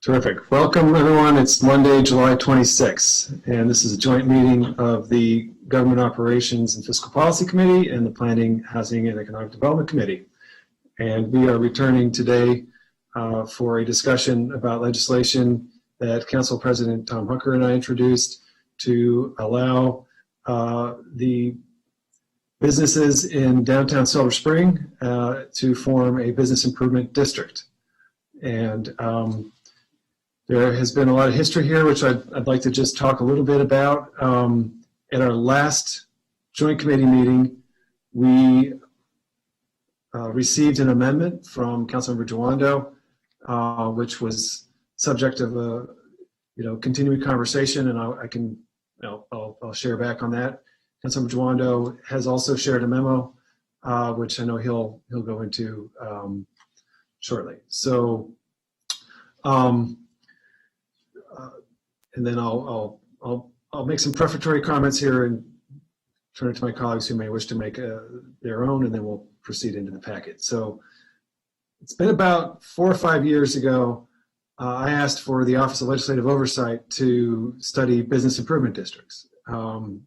Terrific. Welcome, everyone. It's Monday, July 26th, and this is a joint meeting of the Government Operations and Fiscal Policy Committee and the Planning, Housing, and Economic Development Committee. And we are returning today for a discussion about legislation that Council President Tom Hooker and I introduced to allow the businesses in downtown Silver Spring to form a business improvement district. And there has been a lot of history here, which I'd like to just talk a little bit about. At our last joint committee meeting, we received an amendment from Councilmember Jawando, which was subject of a continuing conversation, and I'll share back on that. Councilmember Jawando has also shared a memo, which I know he'll go into shortly. So. And then I'll make some prefatory comments here and turn it to my colleagues who may wish to make their own, and then we'll proceed into the packet. So it's been about 4 or 5 years ago, I asked for the Office of Legislative Oversight to study business improvement districts and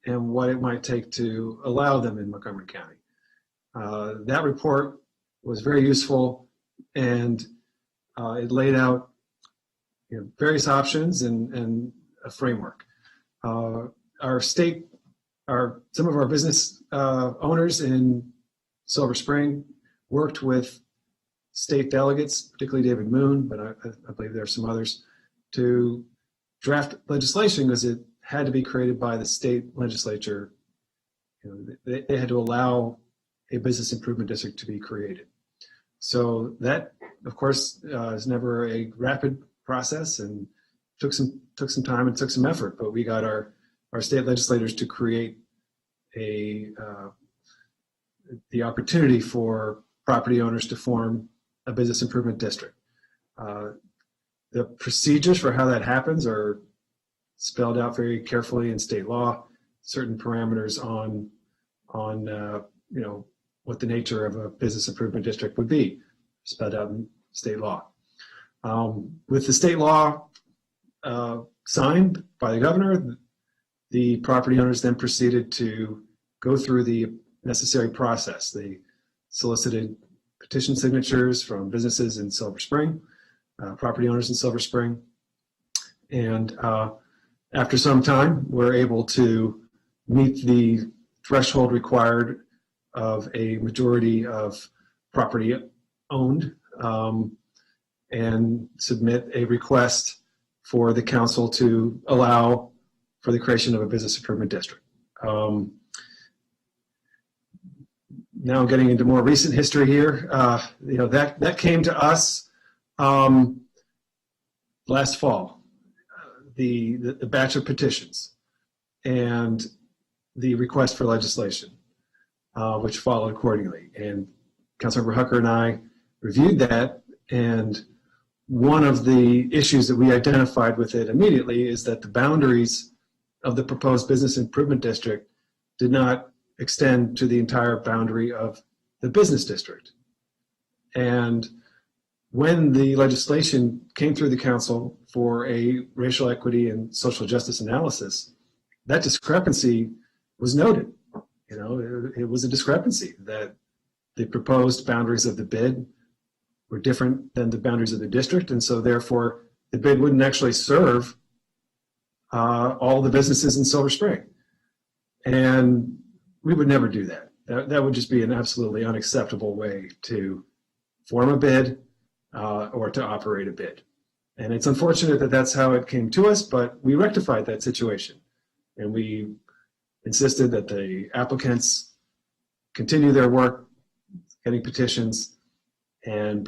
what it might take to allow them in Montgomery County. That report was very useful, and it laid out various options and a framework. Some of our business owners in Silver Spring worked with state delegates, particularly David Moon, but I believe there are some others, to draft legislation because it had to be created by the state legislature. They had to allow a business improvement district to be created. So that, of course, is never a rapid process and took some time and took some effort, but we got our state legislators to create the opportunity for property owners to form a business improvement district. The procedures for how that happens are spelled out very carefully in state law. Certain parameters on what the nature of a business improvement district would be, spelled out in state law. With the state law signed by the governor, the property owners then proceeded to go through the necessary process. They solicited petition signatures from businesses in Silver Spring, property owners in Silver Spring, and after some time, we're able to meet the threshold required of a majority of property owned and submit a request for the council to allow for the creation of a business improvement district. Now I'm getting into more recent history here. That came to us last fall, the batch of petitions and the request for legislation, which followed accordingly. And Councilmember Hooker and I reviewed that, and one of the issues that we identified with it immediately is that the boundaries of the proposed business improvement district did not extend to the entire boundary of the business district. And when the legislation came through the council for a racial equity and social justice analysis, that discrepancy was noted. It was a discrepancy that the proposed boundaries of the bid were different than the boundaries of the district, and so therefore the bid wouldn't actually serve all the businesses in Silver Spring. And we would never do that. That would just be an absolutely unacceptable way to form a bid or to operate a bid. And it's unfortunate that that's how it came to us, but we rectified that situation. And we insisted that the applicants continue their work, getting petitions, and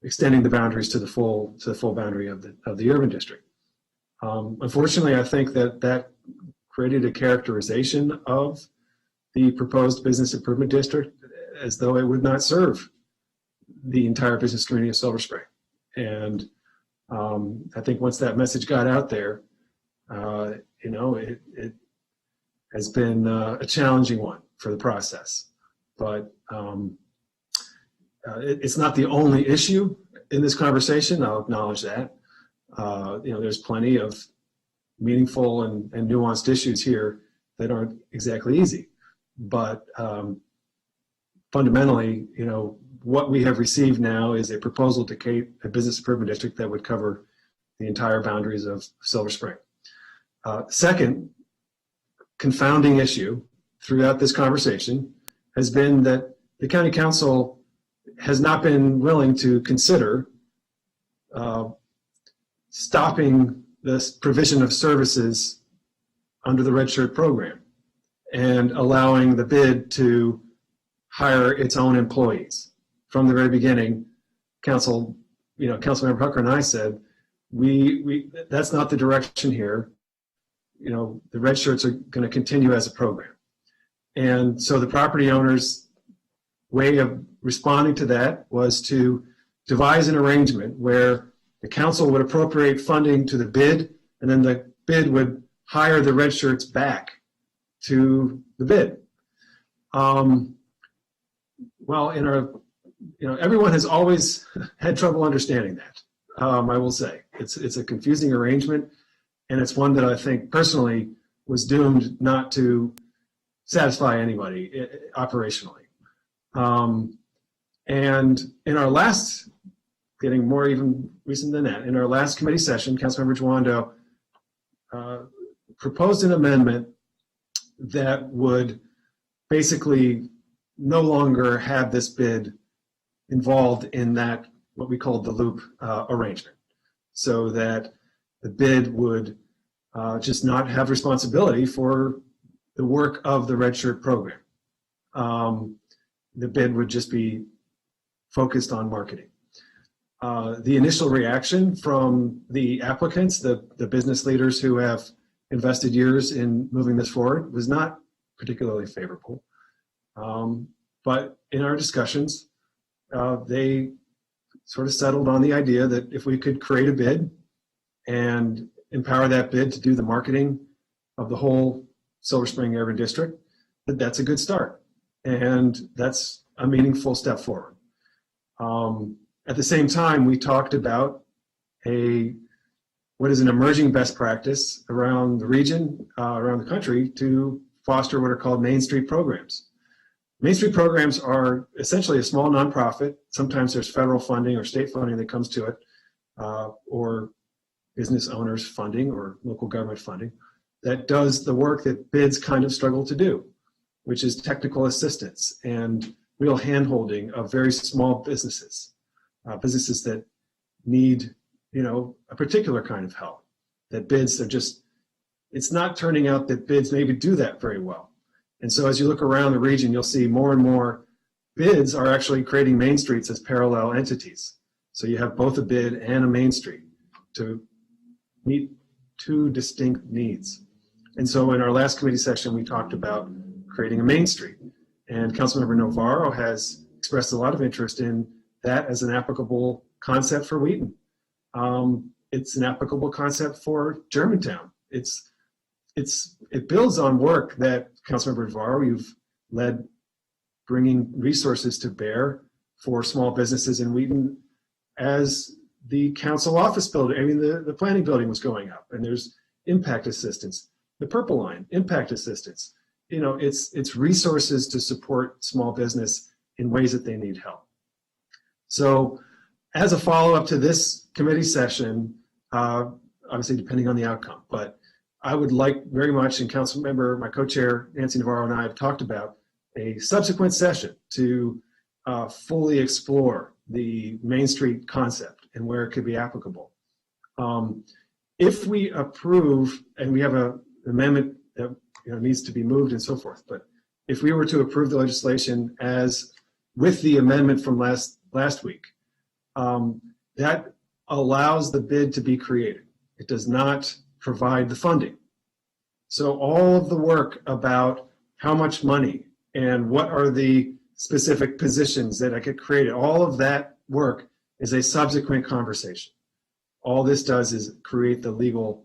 extending the boundaries to the full boundary of the urban district. Unfortunately, I think that created a characterization of the proposed business improvement district as though it would not serve the entire business community of Silver Spring. And I think once that message got out there, it has been a challenging one for the process. But It's not the only issue in this conversation. I'll acknowledge that. There's plenty of meaningful and nuanced issues here that aren't exactly easy. But fundamentally, what we have received now is a proposal to create a business improvement district that would cover the entire boundaries of Silver Spring. Second confounding issue throughout this conversation has been that the county council has not been willing to consider stopping this provision of services under the Red Shirt program and allowing the bid to hire its own employees. From the very beginning, Councilmember Hucker and I said, that's not the direction here. The Red Shirts are going to continue as a program. And so the property owner's way of responding to that was to devise an arrangement where the council would appropriate funding to the bid, and then the bid would hire the Red Shirts back to the bid. Everyone has always had trouble understanding that. I will say it's a confusing arrangement, and it's one that I think personally was doomed not to satisfy anybody operationally. And in our last, getting more even recent than that, in our last committee session, Councilmember Juando proposed an amendment that would basically no longer have this bid involved in that, what we called the loop arrangement, so that the bid would just not have responsibility for the work of the Red Shirt program. The bid would just be focused on marketing. The initial reaction from the applicants, the business leaders who have invested years in moving this forward, was not particularly favorable. But in our discussions, they sort of settled on the idea that if we could create a bid and empower that bid to do the marketing of the whole Silver Spring Urban District, that's a good start. And that's a meaningful step forward. At the same time, we talked about what is an emerging best practice around the region, around the country, to foster what are called Main Street programs. Main Street programs are essentially a small nonprofit. Sometimes there's federal funding or state funding that comes to it, or business owners funding or local government funding, that does the work that bids kind of struggle to do, which is technical assistance and real hand-holding of very small businesses, businesses that need, a particular kind of help. That bids are just, it's not turning out that bids maybe do that very well. And so as you look around the region, you'll see more and more bids are actually creating main streets as parallel entities. So you have both a bid and a main street to meet two distinct needs. And so in our last committee session, we talked about creating a main street. And Councilmember Navarro has expressed a lot of interest in that as an applicable concept for Wheaton. It's an applicable concept for Germantown. It builds on work that Councilmember Navarro, you've led, bringing resources to bear for small businesses in Wheaton as the council office building, the planning building was going up, and there's impact assistance, the Purple Line, impact assistance. It's resources to support small business in ways that they need help. So as a follow-up to this committee session, obviously depending on the outcome, but I would like very much, and Councilmember, my co-chair, Nancy Navarro, and I have talked about a subsequent session to fully explore the Main Street concept and where it could be applicable. If we approve, and we have an amendment that needs to be moved and so forth, but if we were to approve the legislation as with the amendment from last week, that allows the bid to be created. It does not provide the funding. So all of the work about how much money and what are the specific positions that I could create, all of that work is a subsequent conversation. All this does is create the legal,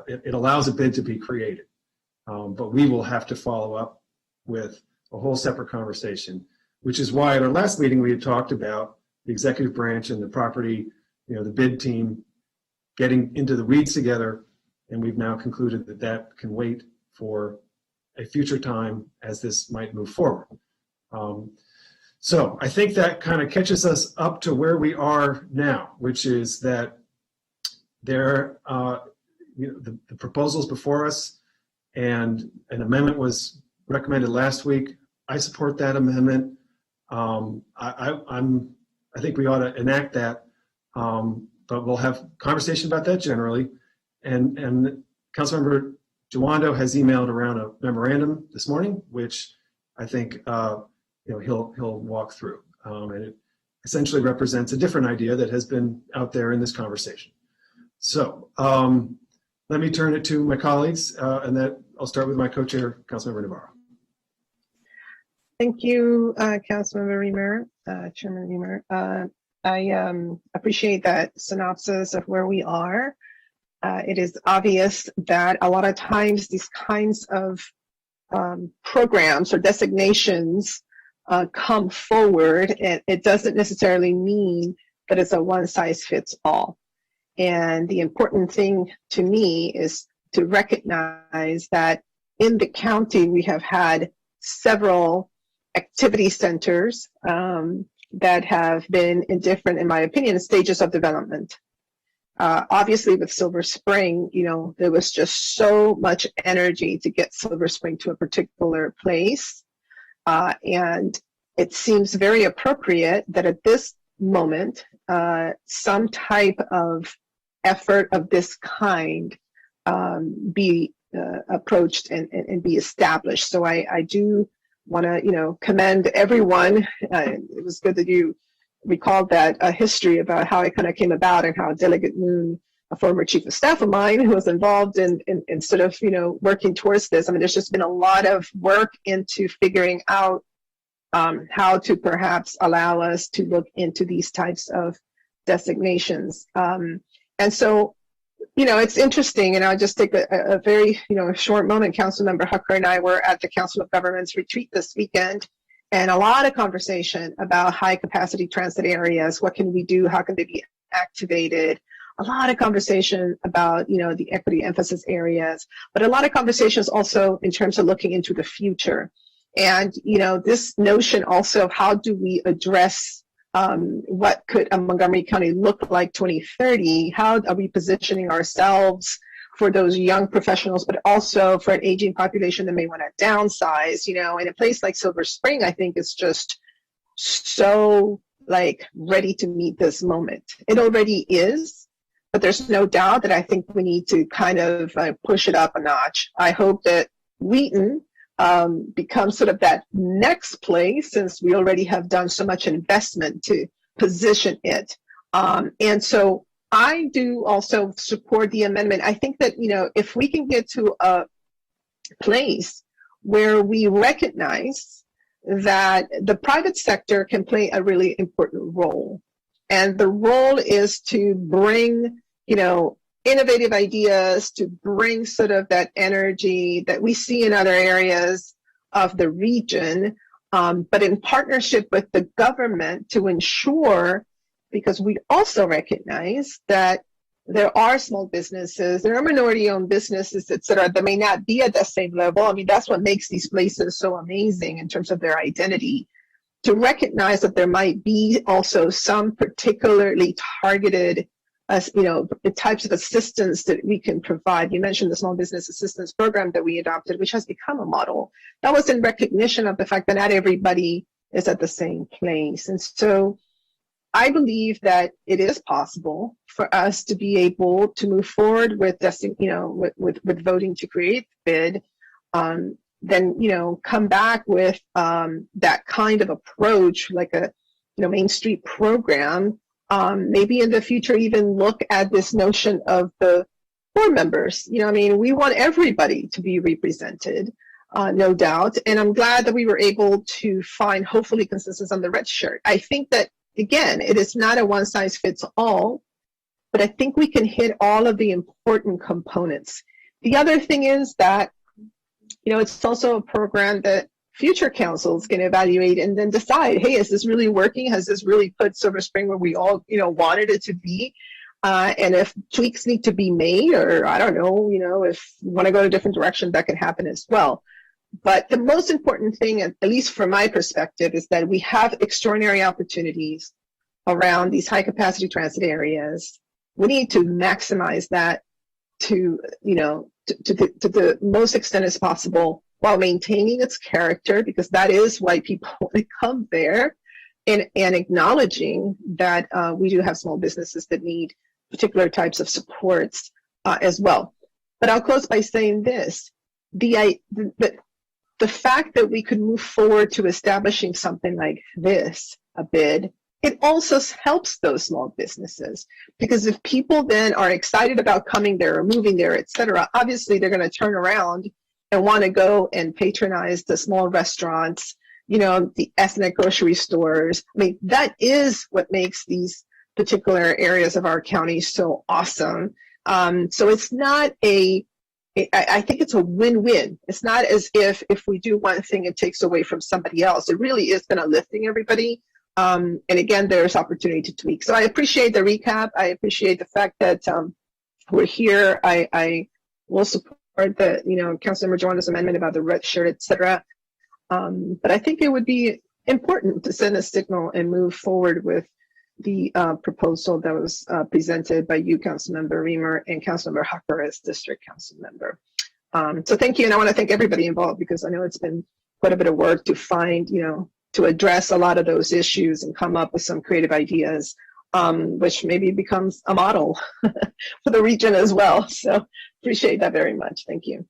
it allows a bid to be created. But we will have to follow up with a whole separate conversation which is why at our last meeting we had talked about the executive branch and the property, the bid team getting into the weeds together, and we've now concluded that that can wait for a future time as this might move forward. So I think that kind of catches us up to where we are now, which is that there, the proposals before us, and an amendment was recommended last week. I support that amendment. I think we ought to enact that, but we'll have conversation about that generally. And Councilmember Jawando has emailed around a memorandum this morning, which I think he'll walk through, and it essentially represents a different idea that has been out there in this conversation. So let me turn it to my colleagues, and that I'll start with my co-chair, Councilmember Navarro. Thank you, Councilmember Reamer, Chairman Reamer. I appreciate that synopsis of where we are. It is obvious that a lot of times these kinds of programs or designations come forward, and it doesn't necessarily mean that it's a one-size-fits-all. And the important thing to me is to recognize that in the county we have had several activity centers that have been in different, in my opinion, stages of development. Obviously with Silver Spring, there was just so much energy to get Silver Spring to a particular place. And it seems very appropriate that at this moment, some type of effort of this kind be approached and be established. So I do want to, commend everyone. It was good that you recalled that history about how it kind of came about and how Delegate Moon, a former chief of staff of mine, who was involved in sort of, working towards this. I mean, there's just been a lot of work into figuring out how to perhaps allow us to look into these types of designations. And so, it's interesting, and I'll just take a very, short moment. Councilmember Hucker and I were at the Council of Governments retreat this weekend, and a lot of conversation about high capacity transit areas. What can we do? How can they be activated? A lot of conversation about, the equity emphasis areas, but a lot of conversations also in terms of looking into the future. And, this notion also of how do we address what could a Montgomery County look like 2030? How are we positioning ourselves for those young professionals, but also for an aging population that may want to downsize? In a place like Silver Spring, I think is just so ready to meet this moment. It already is, but there's no doubt that I think we need to kind of push it up a notch. I hope that Wheaton becomes sort of that next place, since we already have done so much investment to position it. And so I do also support the amendment. I think that, if we can get to a place where we recognize that the private sector can play a really important role, and the role is to bring, innovative ideas, to bring sort of that energy that we see in other areas of the region, but in partnership with the government to ensure, because we also recognize that there are small businesses, there are minority-owned businesses, et cetera, that may not be at the same level. I mean, that's what makes these places so amazing in terms of their identity. To recognize that there might be also some particularly targeted the types of assistance that we can provide. You mentioned the Small Business Assistance Program that we adopted, which has become a model. That was in recognition of the fact that not everybody is at the same place. And so I believe that it is possible for us to be able to move forward with this, with voting to create the bid, then, come back with that kind of approach, like a, Main Street program. Maybe in the future, even look at this notion of the board members. We want everybody to be represented, no doubt. And I'm glad that we were able to find, hopefully, consensus on the red shirt. I think that, again, it is not a one size fits all, but I think we can hit all of the important components. The other thing is that, it's also a program that future councils can evaluate and then decide, hey, is this really working? Has this really put Silver Spring where we all, wanted it to be? And if tweaks need to be made, or I don't know, if you want to go in a different direction, that can happen as well. But the most important thing, at least from my perspective, is that we have extraordinary opportunities around these high capacity transit areas. We need to maximize that to the most extent as possible, while maintaining its character, because that is why people want to come there, and acknowledging that we do have small businesses that need particular types of supports as well. But I'll close by saying this: the fact that we could move forward to establishing something like this, a bid, it also helps those small businesses, because if people then are excited about coming there or moving there, et cetera, obviously they're going to turn around and want to go and patronize the small restaurants, the ethnic grocery stores. I mean, that is what makes these particular areas of our county so awesome. So it's not I think it's a win-win. It's not as if we do one thing, it takes away from somebody else. It really is going to lifting everybody. And again, there's opportunity to tweak. So I appreciate the recap. I appreciate the fact that we're here. I will support the, Councilmember Joanna's amendment about the red shirt, et cetera. But I think it would be important to send a signal and move forward with the proposal that was presented by you, Councilmember Reamer, and Councilmember Hucker as district council member. So thank you, and I want to thank everybody involved, because I know it's been quite a bit of work to find, to address a lot of those issues and come up with some creative ideas, which maybe becomes a model for the region as well. So appreciate that very much. Thank you.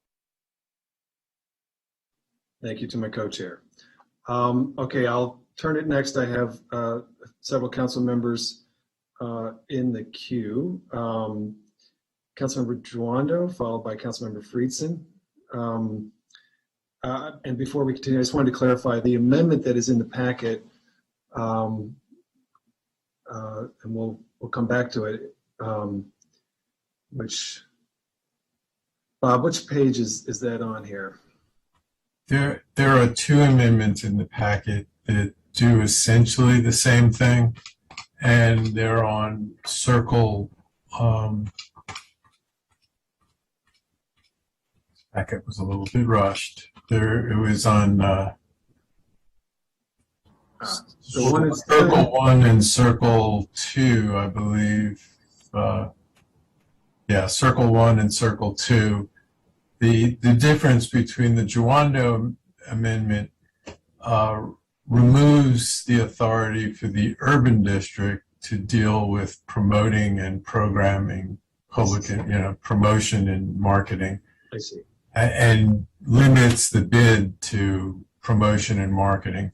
Thank you to my co-chair. Okay, I'll turn it next. I have several council members in the queue. Councilmember Juando, followed by Councilmember Friedson. And before we continue, I just wanted to clarify the amendment that is in the packet, and we'll come back to it. Bob, which page is that on here? There are two amendments in the packet that do essentially the same thing, and they're on circle. Packet was a little bit rushed. It was on circle 1 and circle 2, I believe. Yeah, circle 1 and circle 2. The difference between the Juando amendment removes the authority for the urban district to deal with promoting and programming, public, promotion and marketing. I see. And limits the bid to promotion and marketing.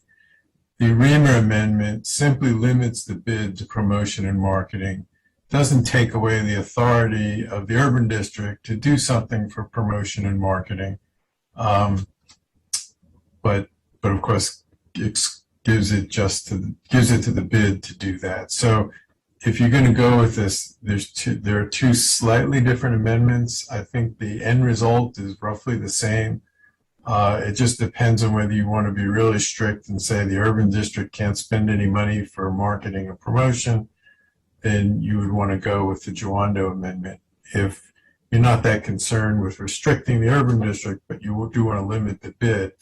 The Reamer amendment simply limits the bid to promotion and marketing, doesn't take away the authority of the urban district to do something for promotion and marketing, but of course gives it to the bid to do that. So if you're going to go with this, there are two slightly different amendments. I think the end result is roughly the same. It just depends on whether you want to be really strict and say the urban district can't spend any money for marketing or promotion, then you would want to go with the Juando amendment. If you're not that concerned with restricting the urban district, but you do want to limit the bid,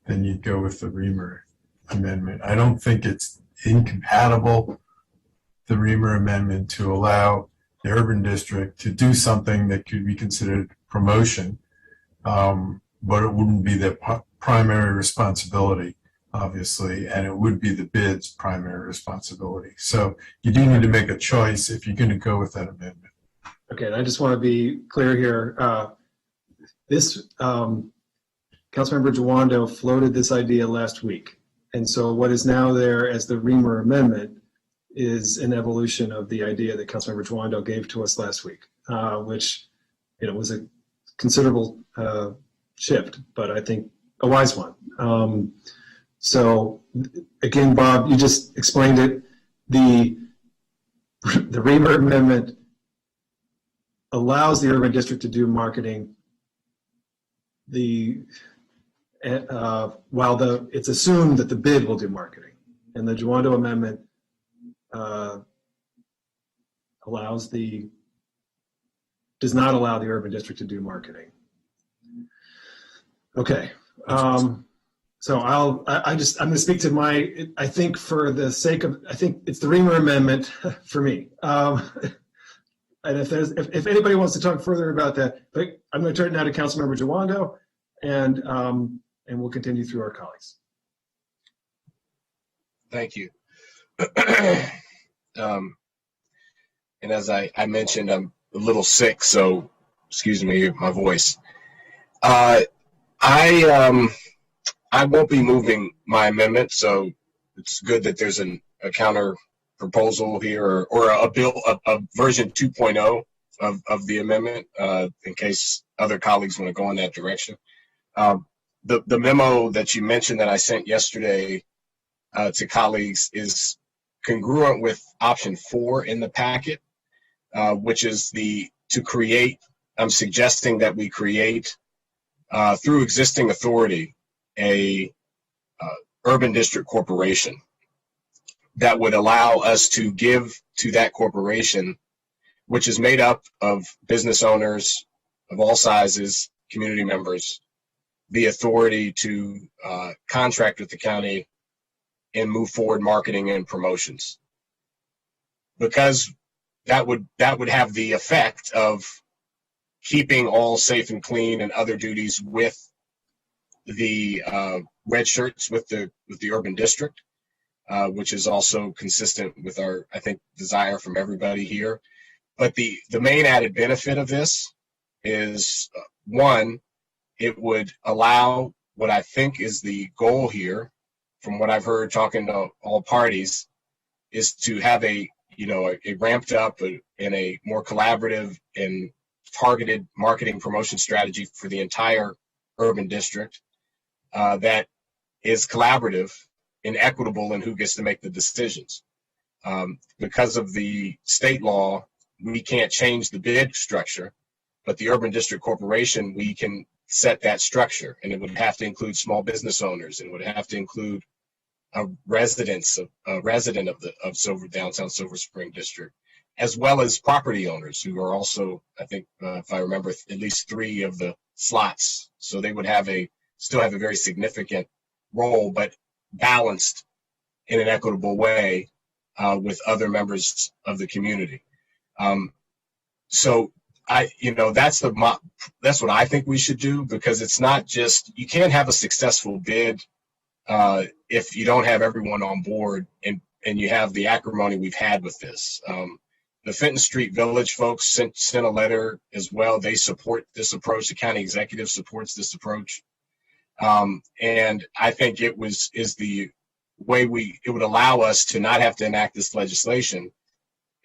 then you'd go with the Reamer amendment. I don't think it's incompatible, the Reamer amendment, to allow the urban district to do something that could be considered promotion, but it wouldn't be the primary responsibility, obviously, and it would be the bid's primary responsibility. So you do need to make a choice if you're going to go with that amendment. Okay, and I just want to be clear here. This Councilmember Juando floated this idea last week, and so what is now there as the Reamer amendment is an evolution of the idea that Councilmember Juando gave to us last week, which was a considerable shift, but I think a wise one. So again, Bob, you just explained it. The Reamer amendment allows the urban district to do marketing. while it's assumed that the bid will do marketing. And the Juando amendment does not allow the urban district to do marketing. Okay. So I'm going to speak to I think for the sake of, I think it's the Reamer amendment for me. And if anybody wants to talk further about that, but I'm going to turn it now to Councilmember Juando, and we'll continue through our colleagues. Thank you. And as I mentioned, I'm a little sick, so excuse me, my voice. I won't be moving my amendment, so it's good that there's a counter proposal here, or a version 2.0 of the amendment, in case other colleagues want to go in that direction. The memo that you mentioned that I sent yesterday to colleagues is congruent with option 4 in the packet, which is I'm suggesting that we create through existing authority a urban district corporation that would allow us to give to that corporation, which is made up of business owners of all sizes, community members, the authority to contract with the county and move forward marketing and promotions. Because that would have the effect of keeping all safe and clean and other duties with the red shirts with the urban district, which is also consistent with our, I think, desire from everybody here. But the main added benefit of this is, one, it would allow what I think is the goal here, from what I've heard talking to all parties, is to have a ramped up and a more collaborative and targeted marketing promotion strategy for the entire urban district that is collaborative and equitable in who gets to make the decisions. Because of the state law, we can't change the bid structure, but the urban district corporation, we can set that structure, and it would have to include small business owners, and would have to include a resident of downtown Silver Spring district, as well as property owners who are also, I think, if I remember, at least 3 of the slots. So they would still have a very significant role, but balanced in an equitable way with other members of the community. So that's what I think we should do, because it's not just, you can't have a successful bid if you don't have everyone on board and you have the acrimony we've had with this. The Fenton Street Village folks sent a letter as well. They support this approach. The county executive supports this approach. And I think it is the way it would allow us to not have to enact this legislation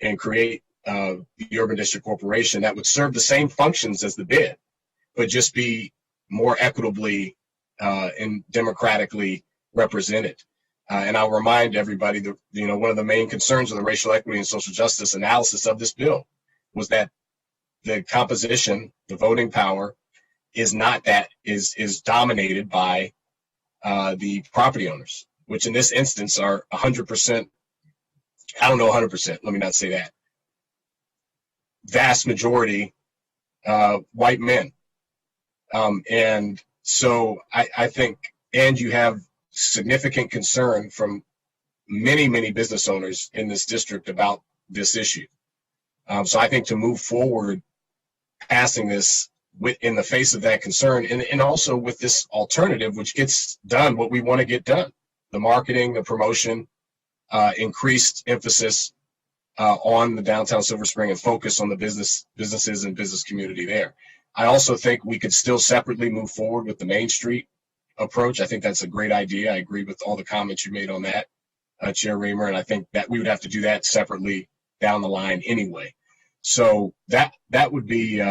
and create the urban district corporation that would serve the same functions as the bid, but just be more equitably and democratically represented. And I'll remind everybody that, one of the main concerns of the racial equity and social justice analysis of this bill was that the composition, the voting power, is dominated by the property owners, which in this instance are 100%, I don't know 100%, let me not say that, vast majority white men. And so I think, and you have significant concern from many, many business owners in this district about this issue. So I think to move forward, passing this in the face of that concern, and also with this alternative, which gets done what we want to get done, the marketing, the promotion, increased emphasis on the downtown Silver Spring and focus on the businesses and business community there. I also think we could still separately move forward with the Main Street approach. I think that's a great idea. I agree with all the comments you made on that, Chair Raymer, and I think that we would have to do that separately down the line anyway. So that would be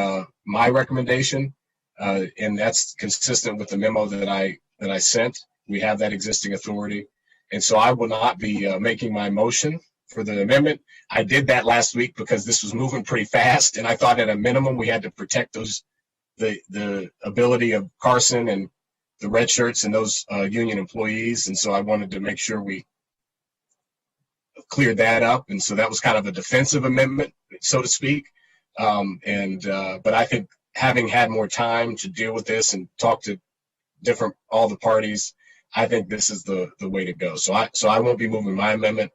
my recommendation, and that's consistent with the memo that I sent. We have that existing authority, and so I will not be making my motion for the amendment. I did that last week because this was moving pretty fast, and I thought at a minimum we had to protect the ability of Carson and red shirts and those union employees. And so I wanted to make sure we cleared that up. And so that was kind of a defensive amendment, so to speak. But I think having had more time to deal with this and talk to all the parties, I think this is the way to go. So I won't be moving my amendment,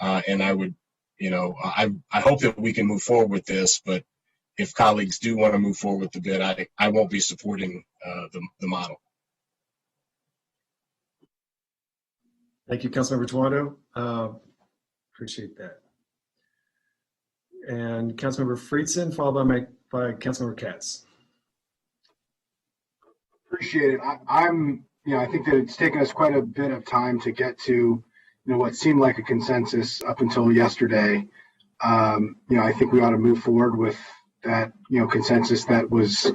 and I would, I hope that we can move forward with this. But if colleagues do want to move forward with the bid, I won't be supporting the model. Thank you, Councilmember Toronto. Appreciate that. And Councilmember Friedson, followed by Councilmember Katz. Appreciate it. I think that it's taken us quite a bit of time to get to, what seemed like a consensus up until yesterday. I think we ought to move forward with that, consensus that was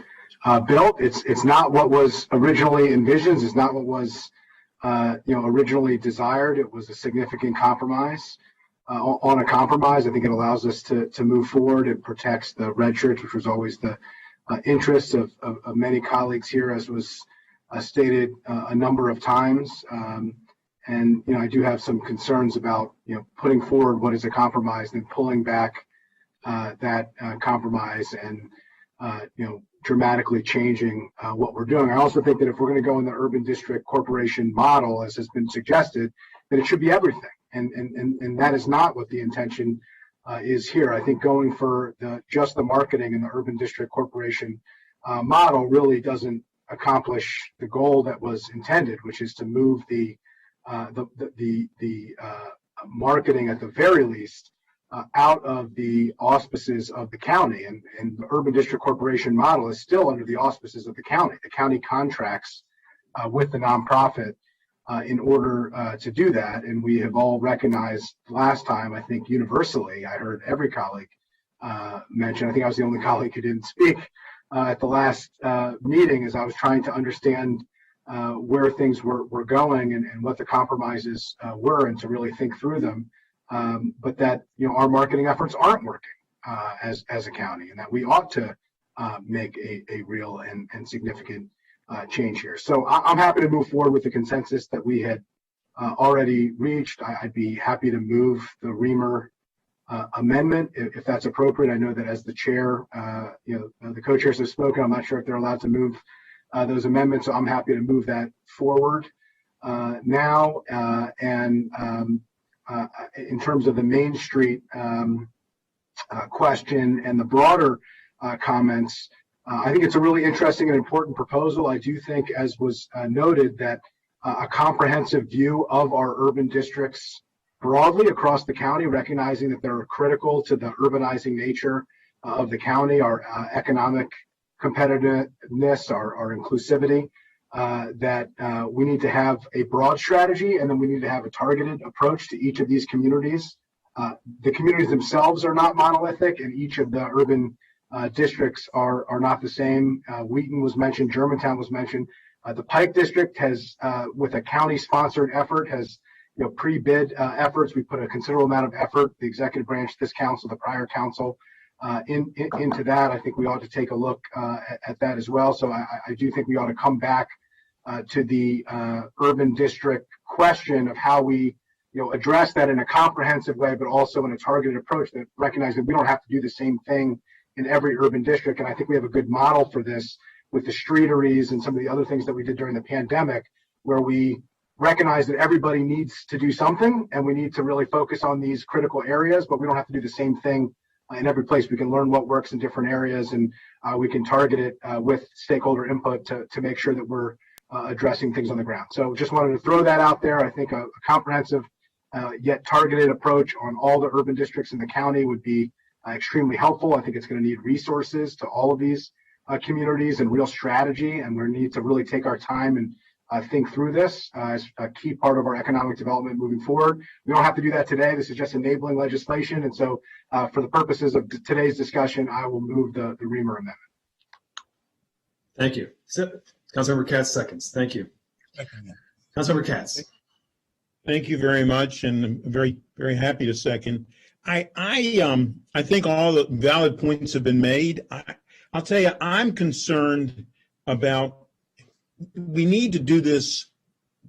built. It's not what was originally envisioned. It's not what was, originally desired. It was a significant compromise. On a compromise, I think it allows us to move forward. It protects the red shirts, which was always the interest of many colleagues here, as was stated a number of times. And I do have some concerns about putting forward what is a compromise and pulling back that compromise and dramatically changing what we're doing. I also think that if we're going to go in the urban district corporation model, as has been suggested, that it should be everything. And that is not what the intention is here. I think going for just the marketing in the urban district corporation model really doesn't accomplish the goal that was intended, which is to move the marketing at the very least out of the auspices of the county. And the urban district corporation model is still under the auspices of the county. The county contracts with the nonprofit in order to do that. And we have all recognized last time, I think universally, I heard every colleague mention, I think I was the only colleague who didn't speak at the last meeting, as I was trying to understand where things were going and what the compromises were, and to really think through them. But that, our marketing efforts aren't working as a county, and that we ought to make a real and significant change here. So I'm happy to move forward with the consensus that we had already reached. I'd be happy to move the Reamer amendment if that's appropriate. I know that as the chair, the co-chairs have spoken. I'm not sure if they're allowed to move those amendments, so I'm happy to move that forward now. In terms of the Main Street question and the broader comments, I think it's a really interesting and important proposal. I do think, as was noted, that a comprehensive view of our urban districts broadly across the county, recognizing that they're critical to the urbanizing nature of the county, our economic competitiveness, our inclusivity, that we need to have a broad strategy, and then we need to have a targeted approach to each of these communities. The communities themselves are not monolithic, and each of the urban districts are not the same. Wheaton was mentioned, Germantown was mentioned. The Pike District has, with a county-sponsored effort, has pre-bid efforts. We put a considerable amount of effort, the executive branch, this council, the prior council, into that. I think we ought to take a look at that as well. So I do think we ought to come back to the urban district question of how we address that in a comprehensive way, but also in a targeted approach that recognizes that we don't have to do the same thing in every urban district. And I think we have a good model for this with the streeteries and some of the other things that we did during the pandemic, where we recognize that everybody needs to do something and we need to really focus on these critical areas, but we don't have to do the same thing in every place. We can learn what works in different areas, and we can target it with stakeholder input to make sure that we're addressing things on the ground. So just wanted to throw that out there. I think a comprehensive yet targeted approach on all the urban districts in the county would be extremely helpful. I think it's going to need resources to all of these communities and real strategy, and we need to really take our time and think through this as a key part of our economic development moving forward. We don't have to do that today. This is just enabling legislation. And so for the purposes of today's discussion, I will move the Reamer amendment. Thank you. Councilmember Katz seconds. Thank you. Councilmember Katz. Thank you very much, and I'm very, very happy to second. I think all the valid points have been made. I'll tell you, I'm concerned about we need to do this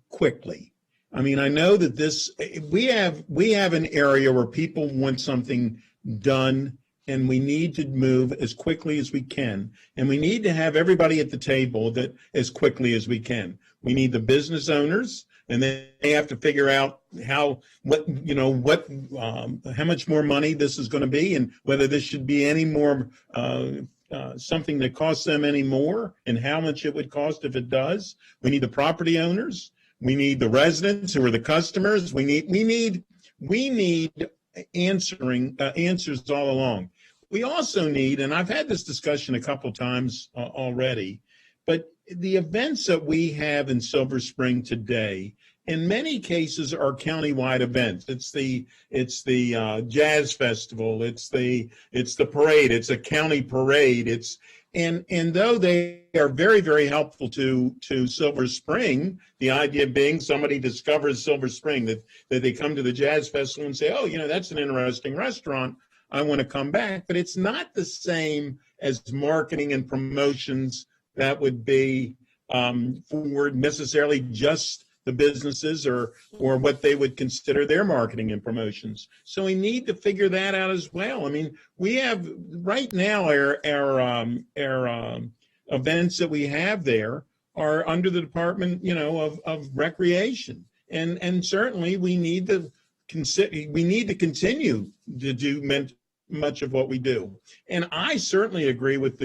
quickly. I mean, I know that we have an area where people want something done, and we need to move as quickly as we can. And we need to have everybody at the table that as quickly as we can. We need the business owners, and then they have to figure out how much more money this is going to be, and whether this should be any more something that costs them any more, and how much it would cost if it does. We need the property owners. We need the residents who are the customers. We need answers all along. We also need, and I've had this discussion a couple times already, but the events that we have in Silver Spring today, in many cases, are countywide events. It's the jazz festival. It's the parade. It's a county parade. And though they are very, very helpful to Silver Spring, the idea being somebody discovers Silver Spring, that they come to the jazz festival and say, oh, that's an interesting restaurant. I want to come back. But it's not the same as marketing and promotions that would be for necessarily just the businesses or what they would consider their marketing and promotions. So we need to figure that out as well. I mean, we have right now our events that we have there are under the Department, of Recreation, and certainly we need to continue to do much of what we do. And I certainly agree with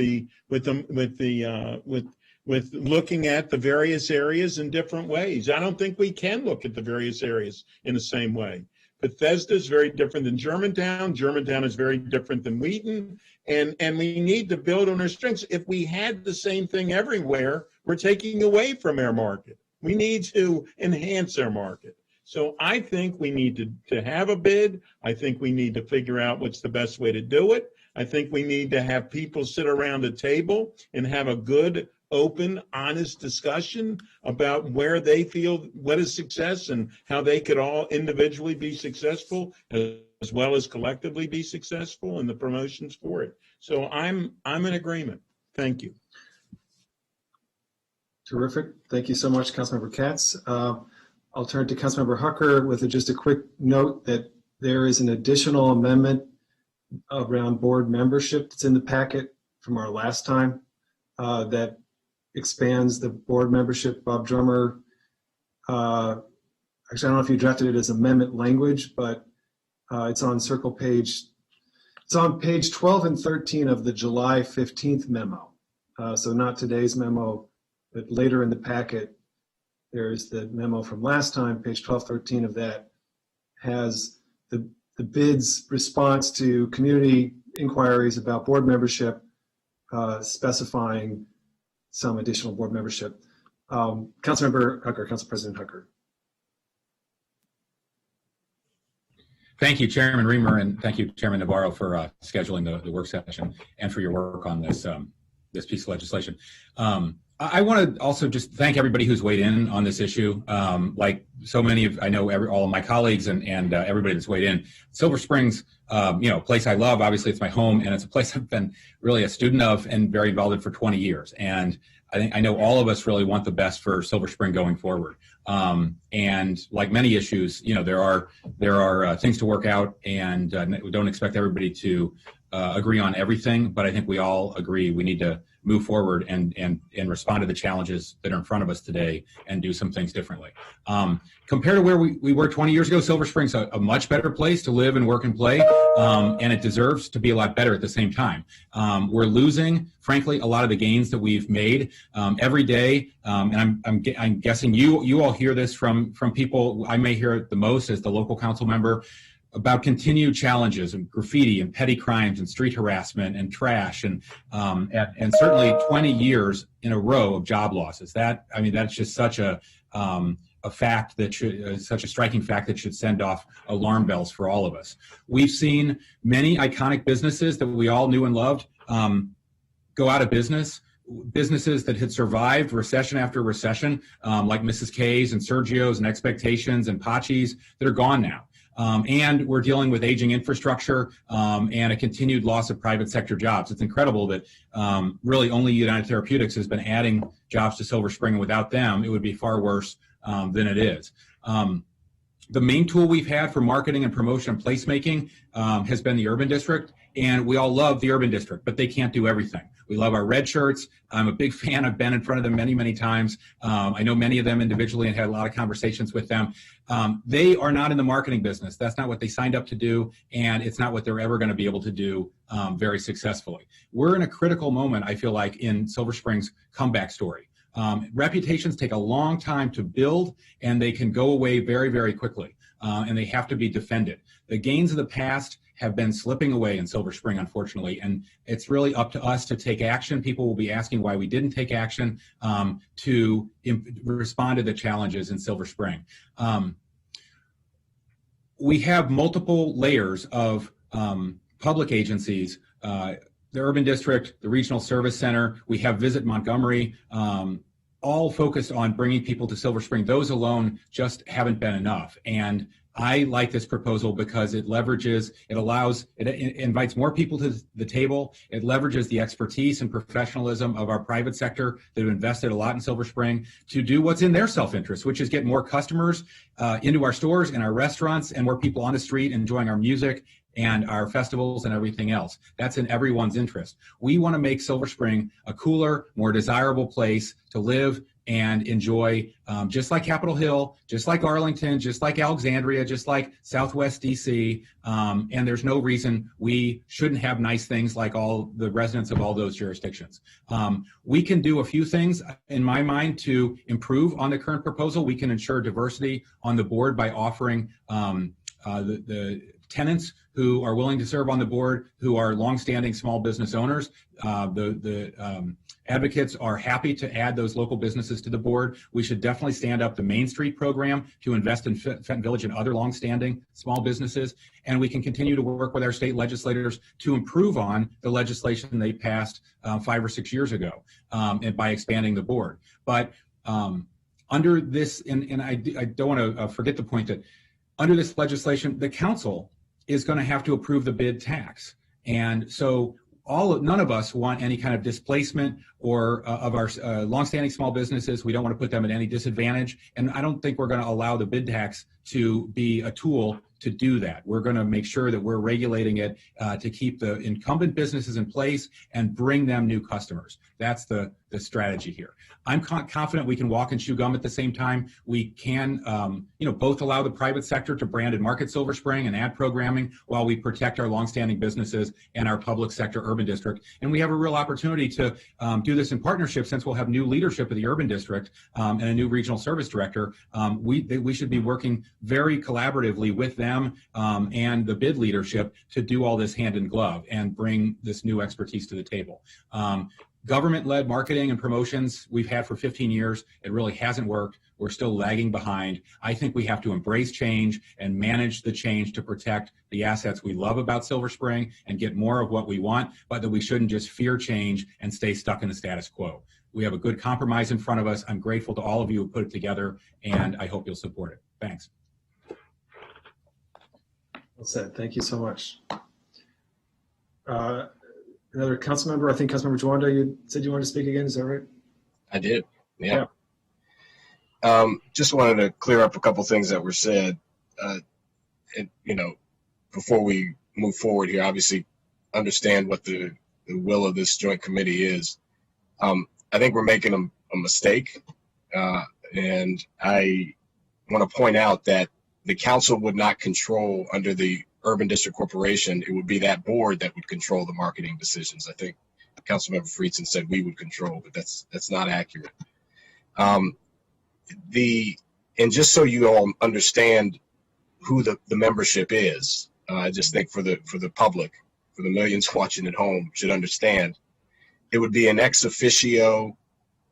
looking at the various areas in different ways. I don't think we can look at the various areas in the same way. Bethesda is very different than Germantown. Germantown is very different than Wheaton. And we need to build on our strengths. If we had the same thing everywhere, we're taking away from our market. We need to enhance our market. So I think we need to have a bid. I think we need to figure out what's the best way to do it. I think we need to have people sit around a table and have a good, open, honest discussion about where they feel what is success and how they could all individually be successful as well as collectively be successful in the promotions for it. So I'm in agreement. Thank you. Terrific. Thank you so much, Councilmember Katz. I'll turn to Councilmember Hucker with just a quick note that there is an additional amendment around board membership that's in the packet from our last time that expands the board membership. Bob Drummer, actually, I don't know if you drafted it as amendment language, but it's on it's on page 12 and 13 of the July 15th memo. So not today's memo, but later in the packet, there's the memo from last time, page 12, 13 of that has the bid's response to community inquiries about board membership, specifying some additional board membership. Councilmember Hucker, Council President Hucker. Thank you, Chairman Reamer, and thank you, Chairman Navarro, for scheduling the work session and for your work on this this piece of legislation. I want to also just thank everybody who's weighed in on this issue. Like so many of, I know all of my colleagues and everybody that's weighed in. Silver Springs, a place I love. Obviously, it's my home, and it's a place I've been really a student of and very involved in for 20 years. And I know all of us really want the best for Silver Spring going forward. And like many issues, there are things to work out, and we don't expect everybody to agree on everything. But I think we all agree we need to move forward and respond to the challenges that are in front of us today and do some things differently. Compared to where we were 20 years ago, Silver Spring's a much better place to live and work and play, and it deserves to be a lot better at the same time. We're losing, frankly, a lot of the gains that we've made every day, and I'm guessing you all hear this from people. I may hear it the most as the local council member, about continued challenges and graffiti and petty crimes and street harassment and trash and certainly 20 years in a row of job losses. That's just such a fact that such a striking fact that should send off alarm bells for all of us. We've seen many iconic businesses that we all knew and loved go out of business. Businesses that had survived recession after recession, like Mrs. K's and Sergio's and Expectations and Pachi's, that are gone now. And we're dealing with aging infrastructure and a continued loss of private sector jobs. It's incredible that really only United Therapeutics has been adding jobs to Silver Spring, and without them, it would be far worse than it is. The main tool we've had for marketing and promotion and placemaking has been the Urban District, and we all love the Urban District, but they can't do everything. We love our red shirts. I'm a big fan. I've been in front of them many, many times. I know many of them individually and had a lot of conversations with them. They are not in the marketing business. That's not what they signed up to do, and it's not what they're ever going to be able to do very successfully. We're in a critical moment, I feel like, in Silver Spring's comeback story. Reputations take a long time to build, and they can go away very, very quickly, and they have to be defended. The gains of the past have been slipping away in Silver Spring, unfortunately, and it's really up to us to take action. People will be asking why we didn't take action to respond to the challenges in Silver Spring. We have multiple layers of public agencies, the Urban District, the Regional Service Center. We have Visit Montgomery, all focused on bringing people to Silver Spring. Those alone just haven't been enough. And I like this proposal because it leverages, it invites more people to the table. It leverages the expertise and professionalism of our private sector that have invested a lot in Silver Spring to do what's in their self-interest, which is get more customers into our stores and our restaurants and more people on the street enjoying our music and our festivals and everything else. That's in everyone's interest. We want to make Silver Spring a cooler, more desirable place to live and enjoy, just like Capitol Hill, just like Arlington, just like Alexandria, just like Southwest DC. And there's no reason we shouldn't have nice things like all the residents of all those jurisdictions. We can do a few things, in my mind, to improve on the current proposal. We can ensure diversity on the board by offering the tenants who are willing to serve on the board, who are longstanding small business owners. The advocates are happy to add those local businesses to the board. We should definitely stand up the Main Street program to invest in Fenton Village and other longstanding small businesses. And we can continue to work with our state legislators to improve on the legislation they passed 5 or 6 years ago, and by expanding the board. But under this, and I don't want to forget the point that under this legislation, the council is going to have to approve the bid tax. And so none of us want any kind of displacement or of our longstanding small businesses. We don't want to put them at any disadvantage. And I don't think we're going to allow the bid tax to be a tool to do that. We're going to make sure that we're regulating it to keep the incumbent businesses in place and bring them new customers. That's the strategy here. I'm confident we can walk and chew gum at the same time. We can, both allow the private sector to brand and market Silver Spring and add programming while we protect our longstanding businesses and our public sector urban district. And we have a real opportunity to do this in partnership, since we'll have new leadership of the urban district and a new regional service director. We should be working very collaboratively with them and the bid leadership to do all this hand in glove and bring this new expertise to the table. Government-led marketing and promotions we've had for 15 years. It really hasn't worked. We're still lagging behind. I think we have to embrace change and manage the change to protect the assets we love about Silver Spring and get more of what we want, but that we shouldn't just fear change and stay stuck in the status quo. We have a good compromise in front of us. I'm grateful to all of you who put it together, and I hope you'll support it. Thanks. Well said. Thank you so much. Another council member, I think Councilmember Jawanda, you said you wanted to speak again. Is that right? I did. Yeah. Just wanted to clear up a couple things that were said. Before we move forward here, obviously understand what the will of this joint committee is. I think we're making a mistake. And I want to point out that the council would not control under the Urban District Corporation. It would be that board that would control the marketing decisions. I think Councilmember Friedson said we would control, but that's not accurate. And just so you all understand who the membership is, I just think for the public, for the millions watching at home, should understand, it would be an ex officio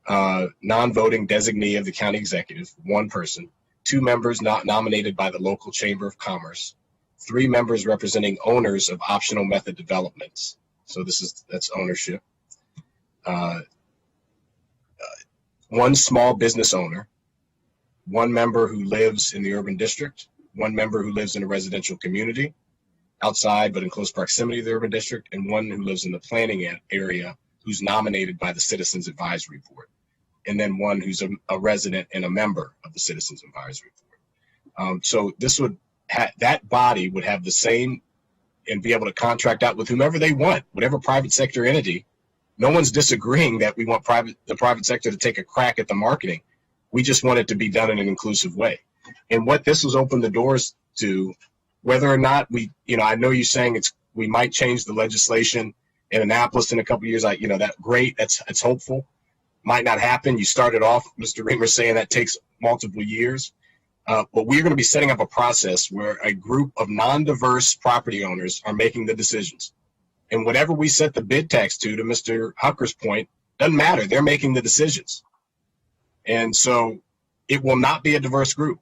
non-voting designee of the county executive, one person, 2 members not nominated by the local chamber of commerce, 3 members representing owners of optional method developments. So that's ownership. 1 small business owner, 1 member who lives in the urban district, one member who lives in a residential community outside but in close proximity to the urban district, and one who lives in the planning area who's nominated by the Citizens Advisory Board, and then one who's a resident and a member of the Citizens Advisory Board. So this would that body would have the same and be able to contract out with whomever they want, whatever private sector entity. No one's disagreeing that we want the private sector to take a crack at the marketing. We just want it to be done in an inclusive way. And what this was open the doors to, whether or not I know you're saying we might change the legislation in Annapolis in a couple of years. That great. It's hopeful. Might not happen. You started off, Mr. Reamer, saying that takes multiple years. But we're going to be setting up a process where a group of non-diverse property owners are making the decisions. And whatever we set the bid tax to Mr. Hucker's point, doesn't matter. They're making the decisions. And so it will not be a diverse group.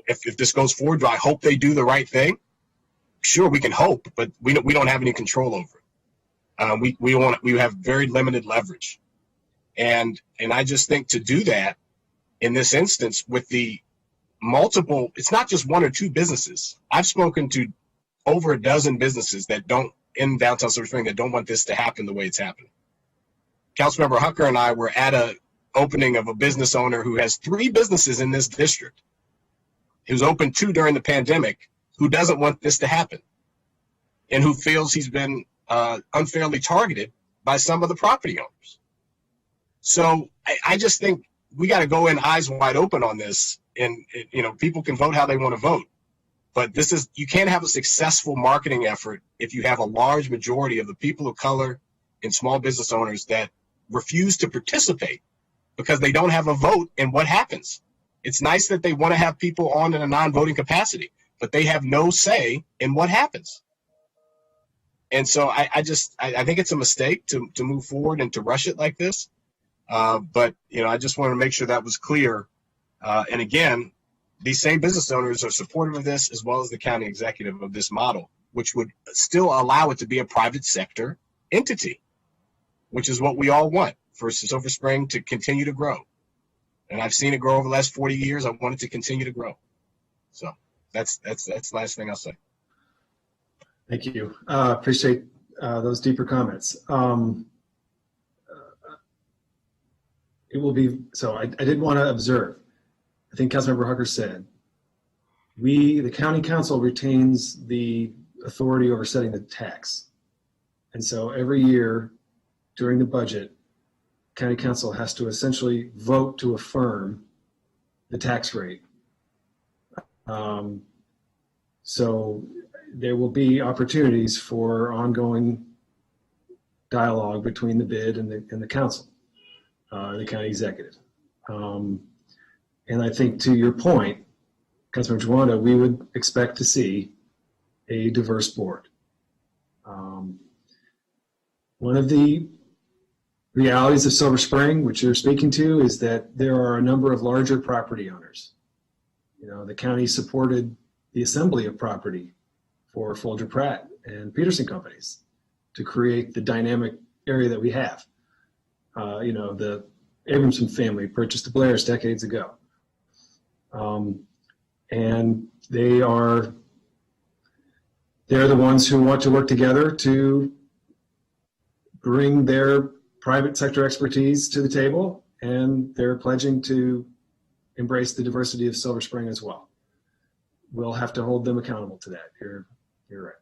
If this goes forward, do I hope they do the right thing? Sure, we can hope, but we don't have any control over it. We have very limited leverage. And I just think to do that in this instance with the multiple, it's not just one or two businesses. I've spoken to over a dozen businesses in downtown Silver Spring that don't want this to happen the way it's happening. Councilmember Hucker and I were at a opening of a business owner who has 3 businesses in this district, who's opened 2 during the pandemic, who doesn't want this to happen and who feels he's been unfairly targeted by some of the property owners. So I just think we got to go in eyes wide open on this, and people can vote how they want to vote. But you can't have a successful marketing effort if you have a large majority of the people of color and small business owners that refuse to participate because they don't have a vote in what happens. It's nice that they want to have people on in a non-voting capacity, but they have no say in what happens. And so I think it's a mistake to move forward and to rush it like this. But I just want to make sure that was clear. And again, these same business owners are supportive of this, as well as the county executive of this model, which would still allow it to be a private sector entity, which is what we all want for Silver Spring to continue to grow. And I've seen it grow over the last 40 years. I want it to continue to grow. So that's the last thing I'll say. Thank you. Appreciate those deeper comments. It will be, so I did want to observe, I think Councilmember Hucker said, the county council retains the authority over setting the tax. And so every year during the budget, county council has to essentially vote to affirm the tax rate. So there will be opportunities for ongoing dialogue between the bid and the council, the county executive. And I think to your point, Councilmember Jawanda, we would expect to see a diverse board. One of the realities of Silver Spring, which you're speaking to, is that there are a number of larger property owners. The county supported the assembly of property for Folger Pratt and Peterson companies to create the dynamic area that we have. The Abramson family purchased the Blairs decades ago. And they're the ones who want to work together to bring their private sector expertise to the table, and they're pledging to embrace the diversity of Silver Spring as well. We'll have to hold them accountable to that. You're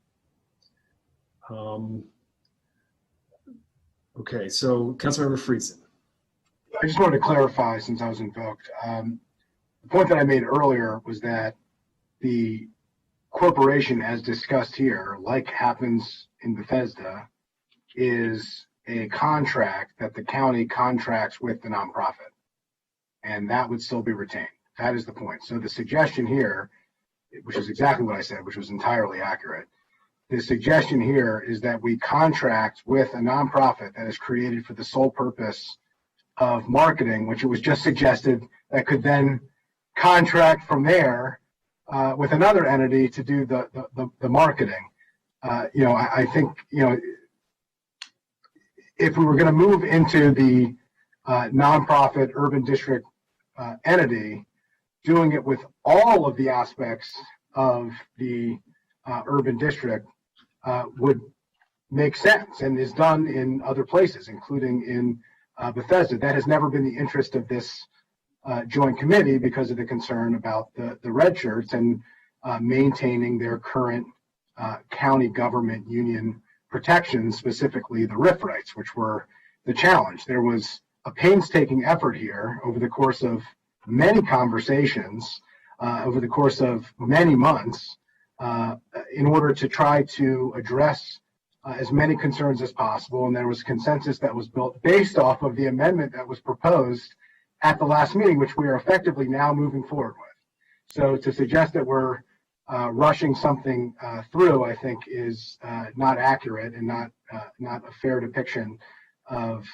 right. Okay, so Councilmember Friedson. I just wanted to clarify, since I was invoked. The point that I made earlier was that the corporation, as discussed here, like happens in Bethesda, is a contract that the county contracts with the nonprofit, and that would still be retained. That is the point. So the suggestion here, which is exactly what I said, which was entirely accurate, the suggestion here is that we contract with a nonprofit that is created for the sole purpose of marketing, which it was just suggested that could then contract from there with another entity to do the marketing. I think, if we were going to move into the nonprofit urban district entity, doing it with all of the aspects of the urban district would make sense and is done in other places, including in Bethesda. That has never been the interest of this joint committee because of the concern about the red shirts and maintaining their current county government union protections, specifically the RIF rights, which were the challenge. There was a painstaking effort here over the course of many conversations, over the course of many months, in order to try to address as many concerns as possible. And there was consensus that was built based off of the amendment that was proposed at the last meeting, which we are effectively now moving forward with. So to suggest that we're rushing something through, I think, is not accurate and not a fair depiction of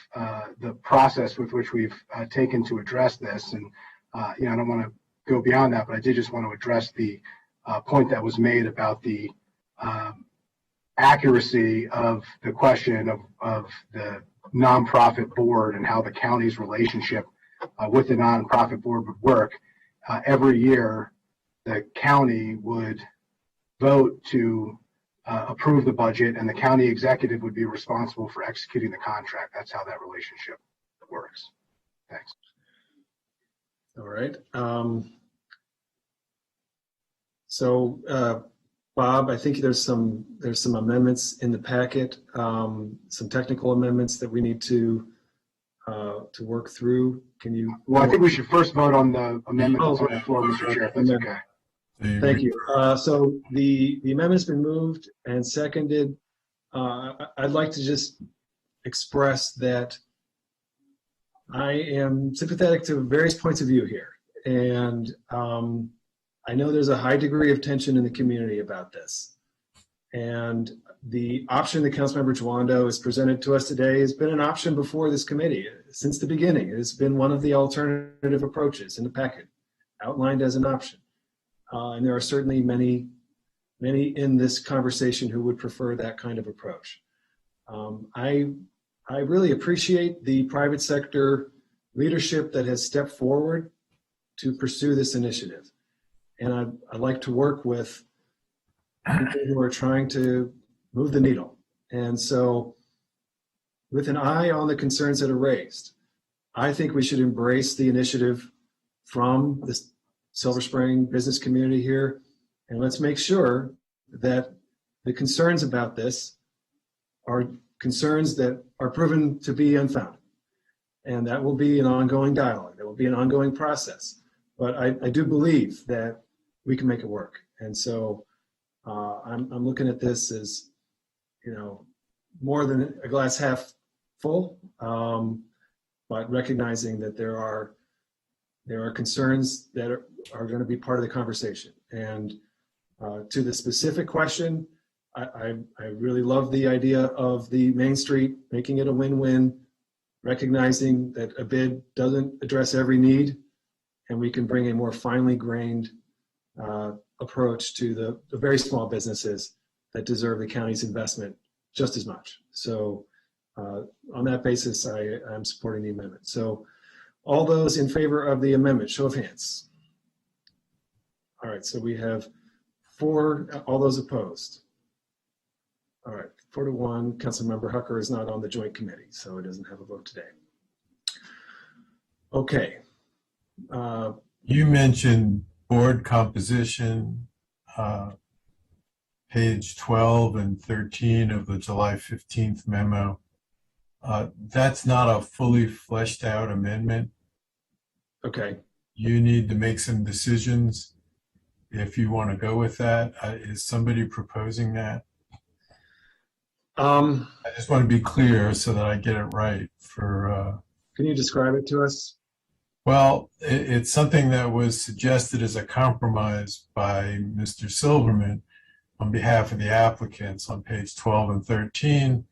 the process with which we've taken to address this. And I don't want to go beyond that, but I did just want to address the point that was made about the accuracy of the question of the nonprofit board and how the county's relationship with the nonprofit board would work. Every year, the county would vote to approve the budget, and the county executive would be responsible for executing the contract. That's how that relationship works. Thanks. All right. So, Bob, I think there's some amendments in the packet, some technical amendments that we need to work through. Can you? Well, I think we should first vote on the amendment that's on the floor, Mr. Chair, if that's okay. Thank you. So the amendment's been moved and seconded. I'd like to just express that I am sympathetic to various points of view here. And I know there's a high degree of tension in the community about this. And the option that Councilmember Chawando has presented to us today has been an option before this committee since the beginning. It has been one of the alternative approaches in the packet, outlined as an option. And there are certainly many in this conversation who would prefer that kind of approach. I really appreciate the private sector leadership that has stepped forward to pursue this initiative. And I'd like to work with people who are trying to move the needle. And so with an eye on the concerns that are raised, I think we should embrace the initiative from the Silver Spring business community here. And let's make sure that the concerns about this are concerns that are proven to be unfounded. And that will be an ongoing dialogue. That will be an ongoing process. But I do believe that we can make it work. And so I'm looking at this as, more than a glass half full, but recognizing that there are concerns that are going to be part of the conversation. And to the specific question, I really love the idea of the Main Street, making it a win-win, recognizing that a bid doesn't address every need, and we can bring a more finely grained approach to the very small businesses that deserve the county's investment just as much. So on that basis, I'm supporting the amendment. So all those in favor of the amendment, show of hands. All right, so we have 4, all those opposed. All right, 4-1. Councilmember Hucker is not on the joint committee, so it doesn't have a vote today. Okay. You mentioned board composition, page 12 and 13 of the July 15th memo. That's not a fully fleshed out amendment. Okay. You need to make some decisions if you want to go with that. Is somebody proposing that? I just want to be clear so that I get it right for. Can you describe it to us? Well, it's something that was suggested as a compromise by Mr. Silverman on behalf of the applicants on page 12 and 13,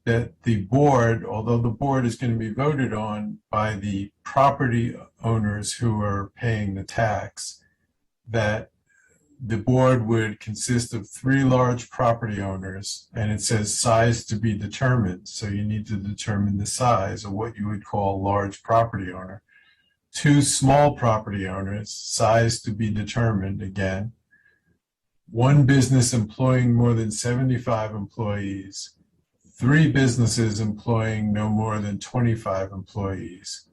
that the board, although the board is going to be voted on by the property owners who are paying the tax, that the board would consist of 3 large property owners, and it says size to be determined. So you need to determine the size of what you would call a large property owner. 2 small property owners, size to be determined again, 1 business employing more than 75 employees, 3 businesses employing no more than 25 employees.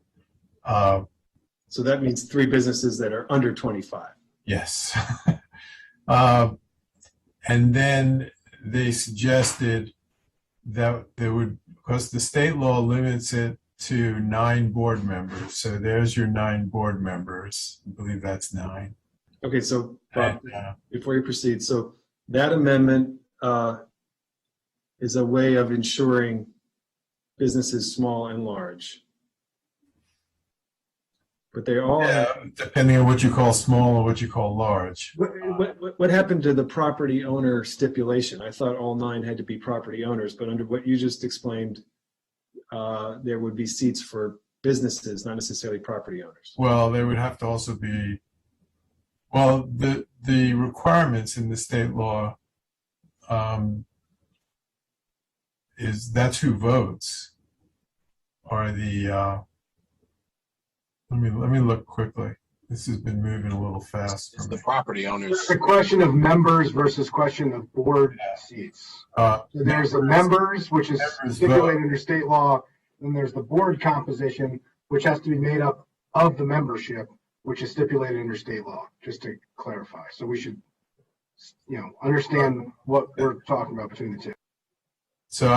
So that means 3 businesses that are under 25. Yes. And then they suggested that there would, because the state law limits it to 9 board members. So there's your 9 board members. I believe that's 9. Okay, so Bob, And, before you proceed, so that amendment is a way of ensuring businesses small and large. But they all have, depending on what you call small or what you call large. what happened to the property owner stipulation? I thought all 9 had to be property owners, but under what you just explained, there would be seats for businesses, not necessarily property owners. Well, they would have to also be, well, the requirements in the state law is that's who votes, or the let me look quickly. This has been moving a little fast It's for the me. property owners. It's a question of members versus question of board seats. So there's the members, which is Members stipulated vote. under state law, and there's the board composition, which has to be made up of the membership, which is stipulated under state law, just to clarify. So we should, understand what we're talking about between the two. So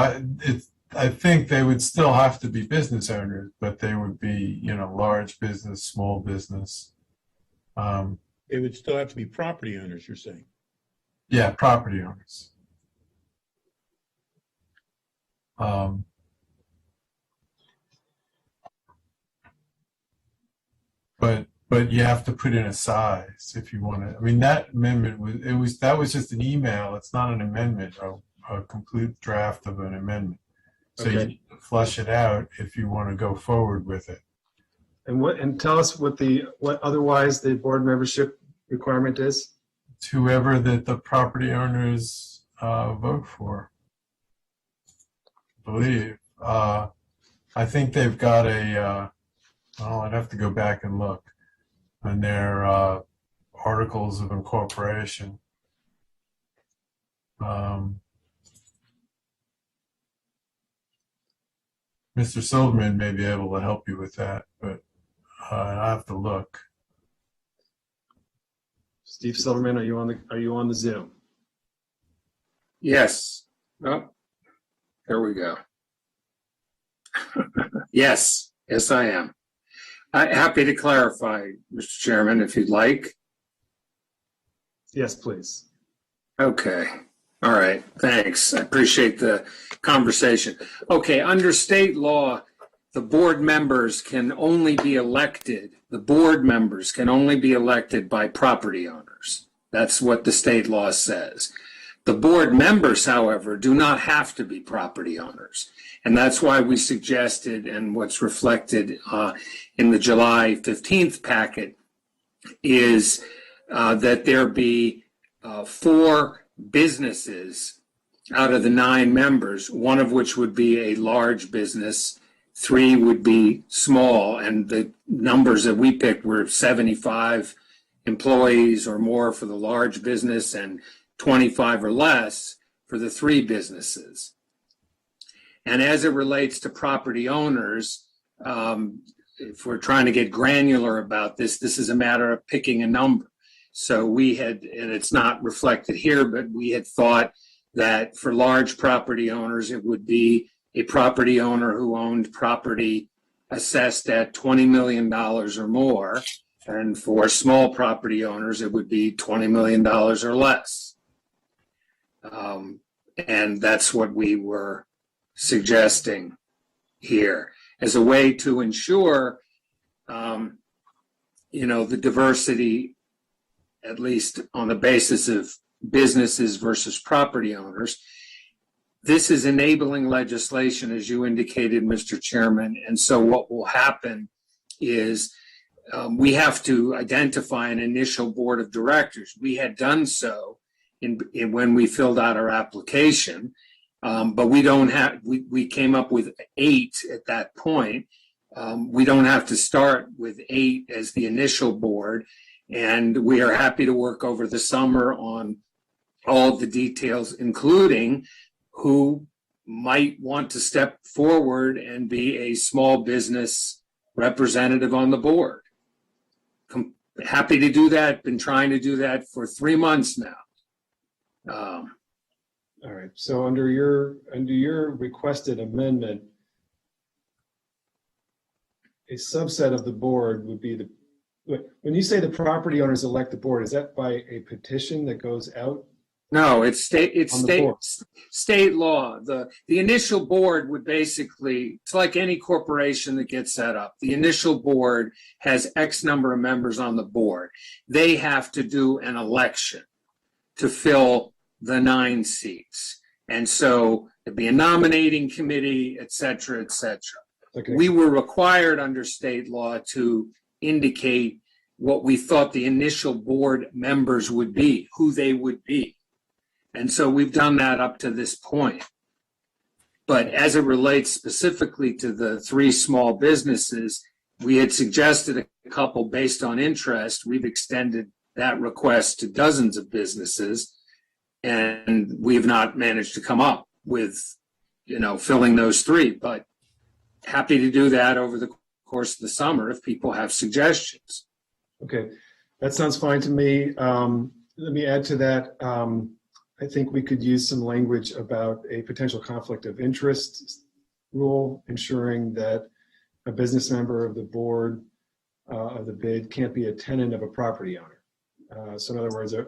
I think they would still have to be business owners, but they would be, large business, small business. They would still have to be property owners, you're saying? Yeah, property owners. But you have to put in a size if you want to. I mean, that amendment that was just an email. It's not an amendment, a complete draft of an amendment. So Okay. you need to flush it out if you want to go forward with it. And tell us what otherwise the board membership requirement is. It's whoever that the property owners vote for. I believe. I think they've got I'd have to go back and look on their articles of incorporation. Mr. Silverman may be able to help you with that, but I have to look. Steve Silverman, are you on the Zoom? Yes. Oh, there we go. Yes, I am. Happy to clarify, Mr. Chairman, if you'd like. Yes, please. Okay. All right. Thanks. I appreciate the conversation. Okay. Under state law, the board members can only be elected. The board members can only be elected by property owners. That's what the state law says. The board members, however, do not have to be property owners. And that's why we suggested, and what's reflected in the July 15th packet, is that there be 4 businesses out of the 9 members, one of which would be a large business, 3 would be small, and the numbers that we picked were 75 employees or more for the large business and 25 or less for the 3 businesses. And as it relates to property owners, if we're trying to get granular about this, this is a matter of picking a number. So we had, and it's not reflected here, but we had thought that for large property owners, it would be a property owner who owned property assessed at $20 million or more. And for small property owners, it would be $20 million or less. And that's what we were suggesting here as a way to ensure, the diversity, at least on the basis of businesses versus property owners. This is enabling legislation, as you indicated, Mr. Chairman. And so what will happen is we have to identify an initial board of directors. We had done so when we filled out our application, but we don't have, we came up with 8 at that point. We don't have to start with 8 as the initial board, and we are happy to work over the summer on all the details, including who might want to step forward and be a small business representative on the board. Happy to do that. Been trying to do that for 3 months now. All right. So under your requested amendment, a subset of the board would be when you say the property owners elect the board, is that by a petition that goes out? No, it's state On the board. state law. The initial board would basically, it's like any corporation that gets set up. The initial board has X number of members on the board. They have to do an election to fill the 9 seats. And so it'd be a nominating committee, et cetera, et cetera. Okay. We were required under state law to indicate what we thought the initial board members would be, who they would be. And so we've done that up to this point. But as it relates specifically to the 3 small businesses, we had suggested a couple based on interest. We've extended that request to dozens of businesses, and we've not managed to come up with, filling those 3. But happy to do that over the course of the summer if people have suggestions. Okay, that sounds fine to me. Let me add to that. I think we could use some language about a potential conflict of interest rule, ensuring that a business member of the board of the bid can't be a tenant of a property owner. So in other words, a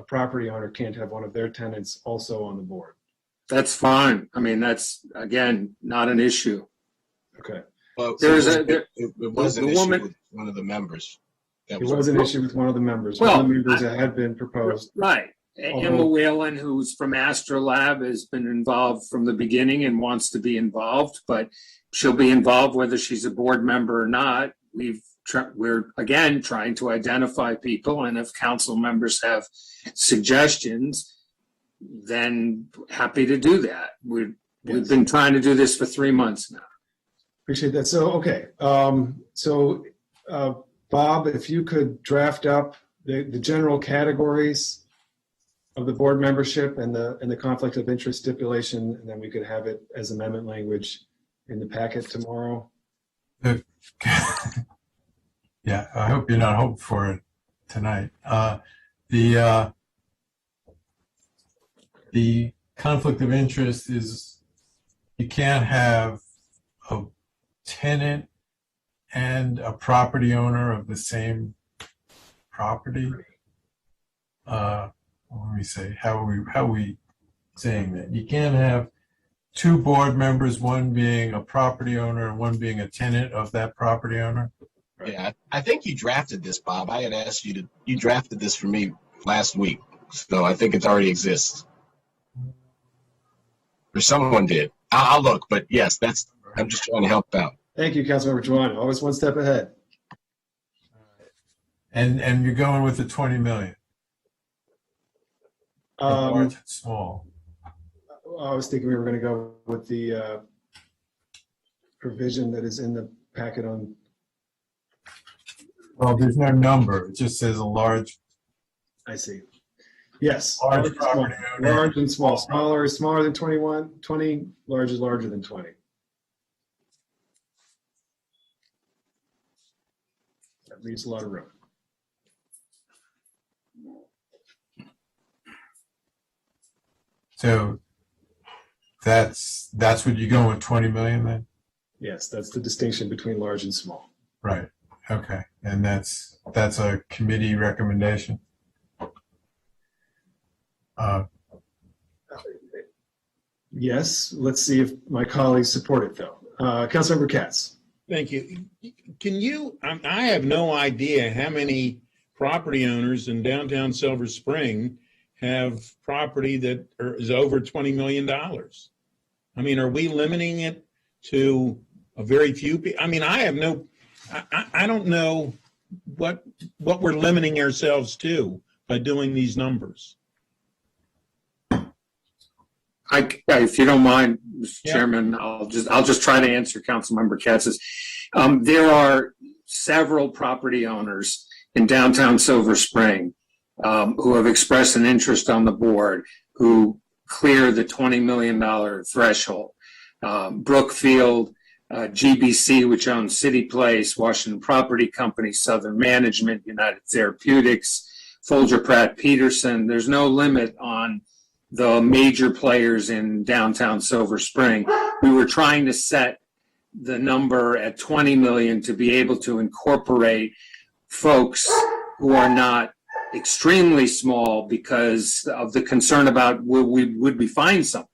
property owner can't have one of their tenants also on the board. That's fine. I mean, that's, again, not an issue. Okay. Well, It was an the issue woman- with one of the members. It was an issue with one of the members. Well, One of the members that had been proposed. Right. Emma Whalen, who's from Astrolab, has been involved from the beginning and wants to be involved, but she'll be involved whether she's a board member or not. We're again trying to identify people, and if council members have suggestions, then happy to do that. We've been trying to do this for 3 months now. Appreciate that. So, okay. Bob, if you could draft up the general categories of the board membership and the conflict of interest stipulation, and then we could have it as amendment language in the packet tomorrow. Yeah, I hope you're not hoping for it tonight. The conflict of interest is you can't have a tenant and a property owner of the same property. Let me say, how are we saying that? You can't have 2 board members, one being a property owner and one being a tenant of that property owner. Yeah, I think you drafted this, Bob. I had asked you drafted this for me last week. So I think it already exists. Or someone did. I'll look, but yes, I'm just trying to help out. Thank you, Councilmember Juwan. Always one step ahead. And you're going with the 20 million. Large and small. I was thinking we were going to go with the provision that is in the packet on. Well, there's no number. It just says a large. I see. Yes. Large property owner. Large and small. Smaller is smaller than 20. Large is larger than 20. That leaves a lot of room. So that's what you're going with 20 million then? Yes, that's the distinction between large and small. Right. Okay. And that's a committee recommendation? Yes. Let's see if my colleagues support it, though. Councilmember Katz. Thank you. I have no idea how many property owners in downtown Silver Spring have property that is over $20 million. I mean, are we limiting it to a very few people? I mean, I don't know what we're limiting ourselves to by doing these numbers. If you don't mind, Mr. Yeah. Chairman, I'll just try to answer Councilmember Katz's. There are several property owners in downtown Silver Spring who have expressed an interest on the board, who clear the $20 million threshold. Brookfield, GBC, which owns City Place, Washington Property Company, Southern Management, United Therapeutics, Folger Pratt Peterson. There's no limit on the major players in downtown Silver Spring. We were trying to set the number at 20 million to be able to incorporate folks who are not extremely small because of the concern about would we find someone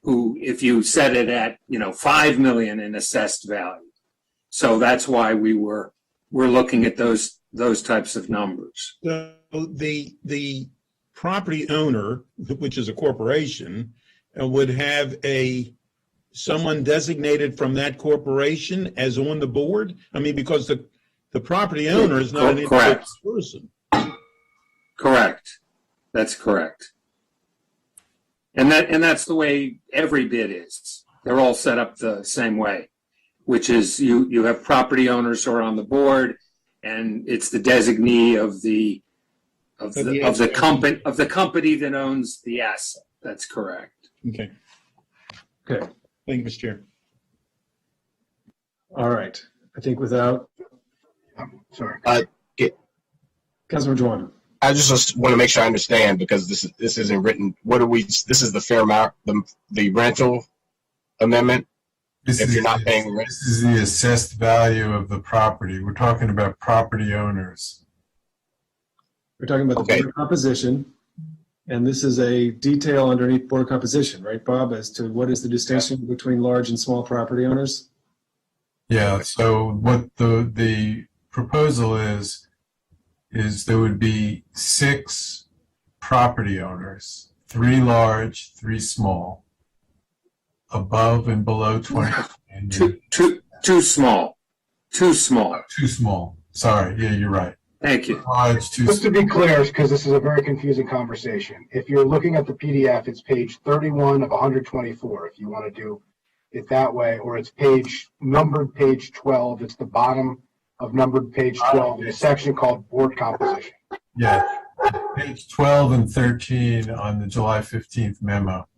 who, if you set it at 5 million in assessed value. So that's why we're looking at those types of numbers. So the property owner, which is a corporation, would have someone designated from that corporation as on the board? I mean, because the property owner is not an individual person. Correct. That's correct. And that's the way every bid is. They're all set up the same way, which is you have property owners who are on the board, and it's the designee of the company that owns the asset. That's correct. Okay. Okay. Thank you, Mr. Chair. All right. I think without Sorry. Councilmember Joanna. I just want to make sure I understand, because this isn't written. This is the fair amount, the rental amendment. If you're not paying rent, this is the assessed value of the property. We're talking about property owners. We're talking about the board composition, and this is a detail underneath board composition, right, Bob, as to what is the distinction between large and small property owners? Yeah, so what the proposal is there would be 6 property owners, 3 large, 3 small, above and below 20. Too small. Too small. Too small. Sorry. Yeah, you're right. Thank you. Large, too Just to small. be clear, because this is a very confusing conversation. If you're looking at the PDF, it's page 31 of 124, if you want to do it that way, or it's numbered page 12. It's the bottom of numbered page 12 in a section called board composition. Yeah, page 12 and 13 on the July 15th memo.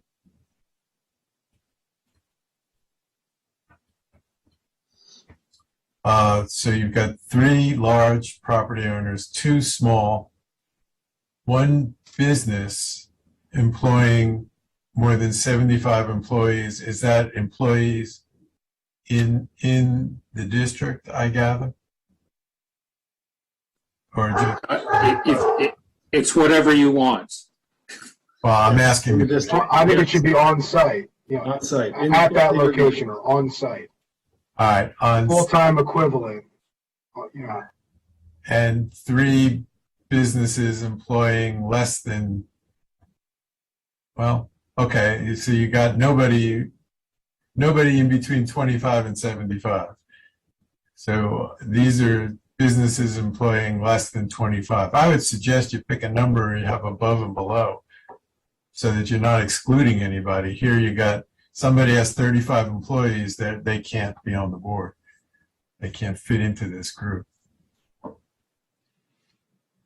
So you've got 3 large property owners, 2 small, 1 business employing more than 75 employees. Is that employees in the district, I gather? Or It's whatever you want. well, I'm asking. I think it should be on site, On site. at that location or on site. All right, on Full-time equivalent. Yeah. and 3 businesses employing less than, well, okay, so you got nobody in between 25 and 75. So these are businesses employing less than 25. I would suggest you pick a number you have above and below so that you're not excluding anybody. Here you got somebody has 35 employees that they can't be on the board. They can't fit into this group.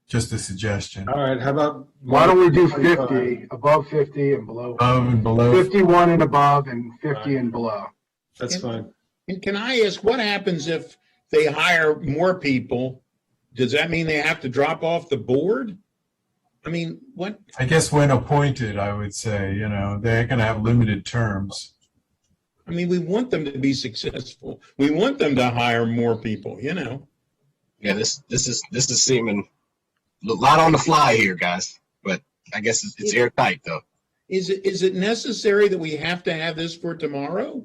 Just a suggestion. All right. How about Why don't we do 50, above 50 and below? Above and below. 51 and above and 50 and below. That's fine. And can I ask, what happens if they hire more people? Does that mean they have to drop off the board? I mean, what? I guess when appointed, I would say, they're going to have limited terms. I mean, we want them to be successful. We want them to hire more people, Yeah, this is seeming a lot on the fly here, guys. But I guess it's airtight, though. Is it necessary that we have to have this for tomorrow?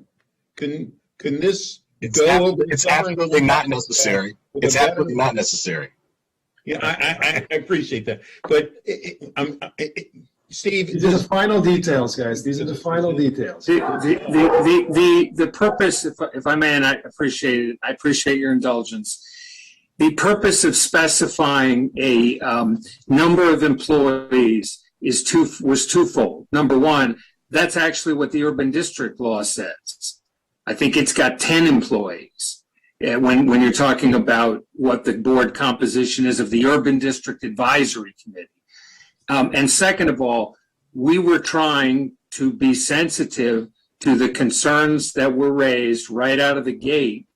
Can this It's go? absolutely not necessary. It's absolutely not necessary. Yeah, I appreciate that. But Steve, These are the final details, guys. These are the final details. The purpose, if I may, and I appreciate it, I appreciate your indulgence. The purpose of specifying a number of employees was twofold. Number one, that's actually what the urban district law says. I think it's got 10 employees. when you're talking about what the board composition is of the Urban District Advisory Committee. And second of all, we were trying to be sensitive to the concerns that were raised right out of the gate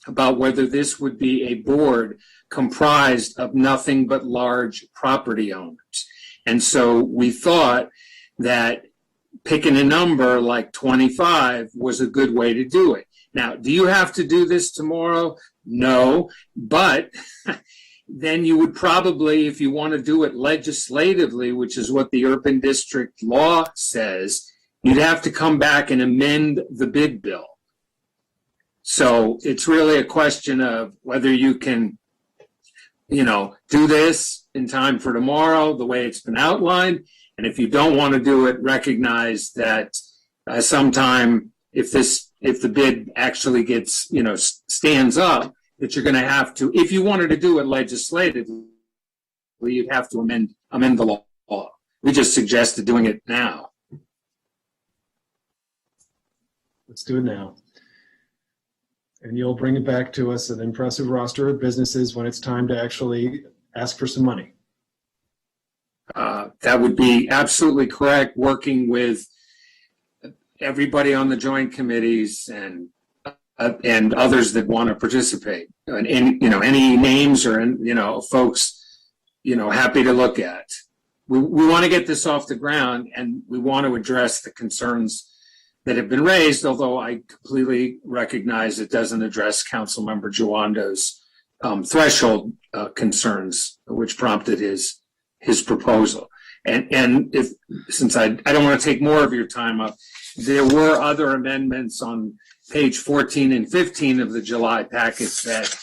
about whether this would be a board comprised of nothing but large property owners. And so we thought that picking a number like 25 was a good way to do it. Now, do you have to do this tomorrow? No, but then you would probably, if you want to do it legislatively, which is what the urban district law says, you'd have to come back and amend the bid bill. So it's really a question of whether you can, do this in time for tomorrow, the way it's been outlined. And if you don't want to do it, recognize that sometime if the bid actually gets, stands up, that you're going to have to, if you wanted to do it legislatively, you'd have to amend the law. We just suggested doing it now. Let's do it now. And you'll bring it back to us, an impressive roster of businesses, when it's time to actually ask for some money. That would be absolutely correct, working with everybody on the joint committees and others that want to participate. And any names or folks, happy to look at. We want to get this off the ground, and we want to address the concerns that have been raised, although I completely recognize it doesn't address Councilmember Jawando's threshold concerns, which prompted his proposal. And since I don't want to take more of your time up, there were other amendments on page 14 and 15 of the July package that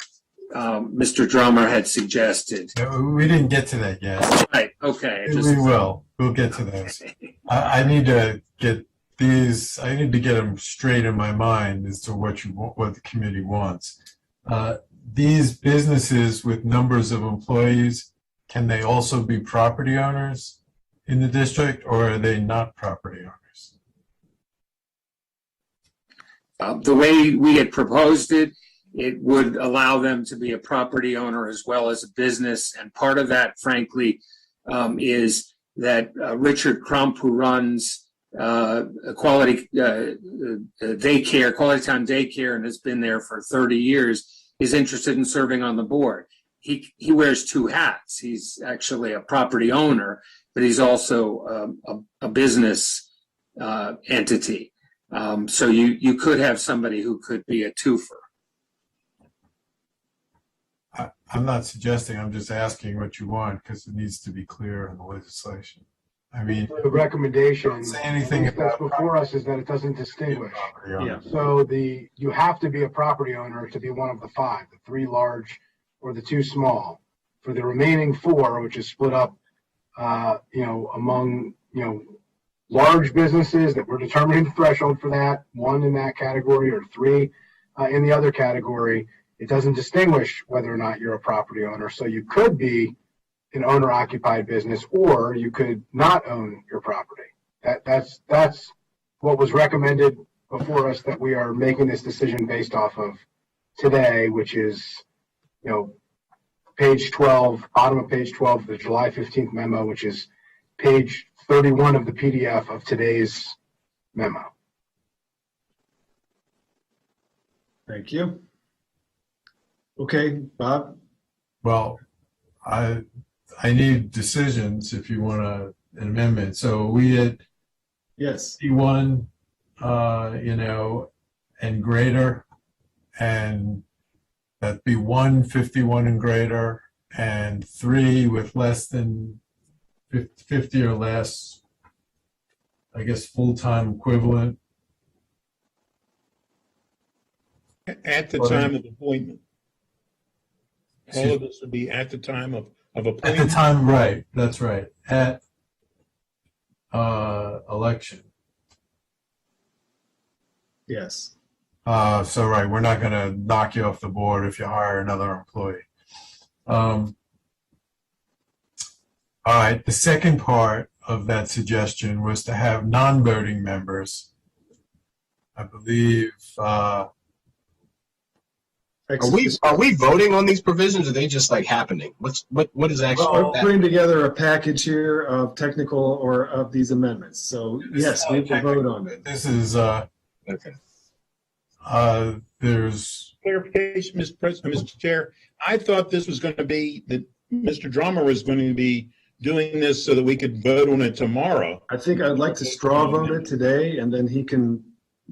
Mr. Drummer had suggested. We didn't get to that yet. Right. Okay. We will. We'll get to those. I need to get these. I need to get them straight in my mind as to what the committee wants. These businesses with numbers of employees, can they also be property owners in the district, or are they not property owners? The way we had proposed it, it would allow them to be a property owner as well as a business. And part of that, frankly, is that Richard Crump, who runs Quality Town Daycare and has been there for 30 years, is interested in serving on the board. He wears two hats. He's actually a property owner, but he's also a business entity. So you could have somebody who could be a twofer. I'm not suggesting, I'm just asking what you want because it needs to be clear in the legislation. I mean, the recommendation say anything that's about before us is that it doesn't distinguish. Yeah. So you have to be a property owner to be one of the five, the three large or the two small. For the remaining four, which is split up, among large businesses that we're determining the threshold for that, one in that category or three in the other category, it doesn't distinguish whether or not you're a property owner. So you could be an owner-occupied business, or you could not own your property. That's what was recommended before us that we are making this decision based off of today, which is, page 12, bottom of page 12 of the July 15th memo, which is page 31 of the PDF of today's memo. Thank you. Okay, Bob? Well, I need decisions if you want an amendment. So we had Yes. C1, and greater, and that'd be 151 and greater, and 3 with less than 50 or less, I guess full-time equivalent. At the time of appointment. All of this would be at the time of appointment. At the time, right, that's right, at election. Yes. So right, we're not going to knock you off the board if you hire another employee. All right, the second part of that suggestion was to have non-voting members. I believe Are we voting on these provisions, or are they just like happening? What is actually We're that? putting together a package here of technical or of these amendments. So yes, we will vote on it. This is, Okay. there's, Clarification, Mr. President, Mr. Chair. I thought this was going to be that Mr. Drummer was going to be doing this so that we could vote on it tomorrow. I think I'd like to straw vote it today, and then he can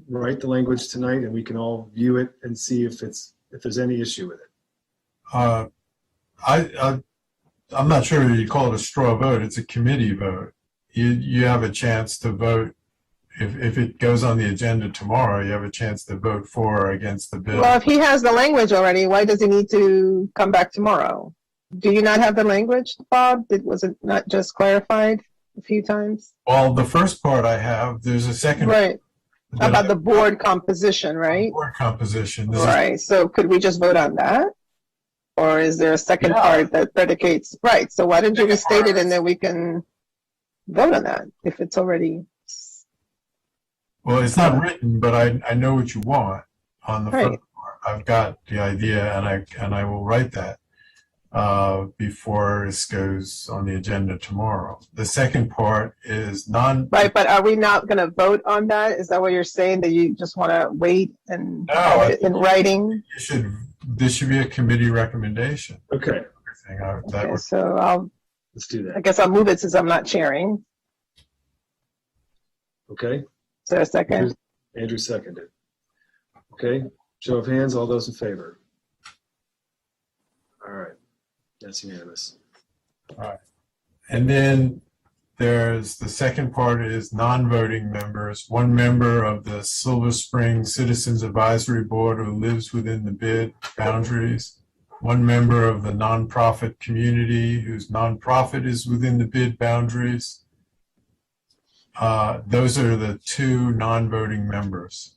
write the language tonight, and we can all view it and see if there's any issue with it. I'm not sure you call it a straw vote. It's a committee vote. You have a chance to vote. If it goes on the agenda tomorrow, you have a chance to vote for or against the bill. Well, if he has the language already, why does he need to come back tomorrow? Do you not have the language, Bob? Was it not just clarified a few times? Well, the first part I have, there's a second. Right. About the board composition, right? Board composition. This is- Right. So could we just vote on that? Or is there a second part that predicates? Right. So why don't you restate it and then we can vote on that if it's already. Well, it's not written, but I know what you want on the Right. first part. I've got the idea, and I will write that before this goes on the agenda tomorrow. The second part is Right, but are we not going to vote on that? Is that what you're saying, that you just want to wait and have it in writing? This should be a committee recommendation. Okay, Okay, so let's do I that. guess I'll move it since I'm not chairing. Okay, Is there a second? Andrew seconded. Okay, show of hands, all those in favor. All right, that's unanimous. And then there's the second part is non-voting members. One member of the Silver Spring Citizens Advisory Board who lives within the bid boundaries. One member of the nonprofit community whose nonprofit is within the bid boundaries. Those are the two non-voting members.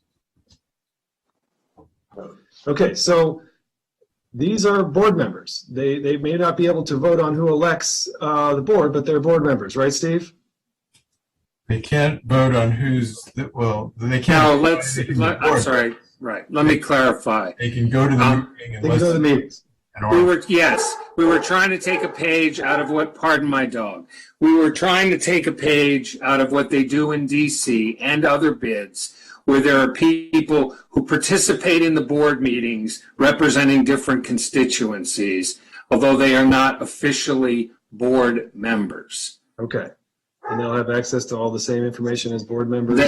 Okay, so these are board members. They may not be able to vote on who elects the board, but they're board members, right, Steve? They can't vote on they can't. No, I'm sorry. Right. Let me clarify. They can go to the meeting and They can go to the meetings. We were trying to take a page out of what, pardon my dog, we were trying to take a page out of what they do in DC and other bids, where there are people who participate in the board meetings representing different constituencies, although they are not officially board members. Okay, and they'll have access to all the same information as board members?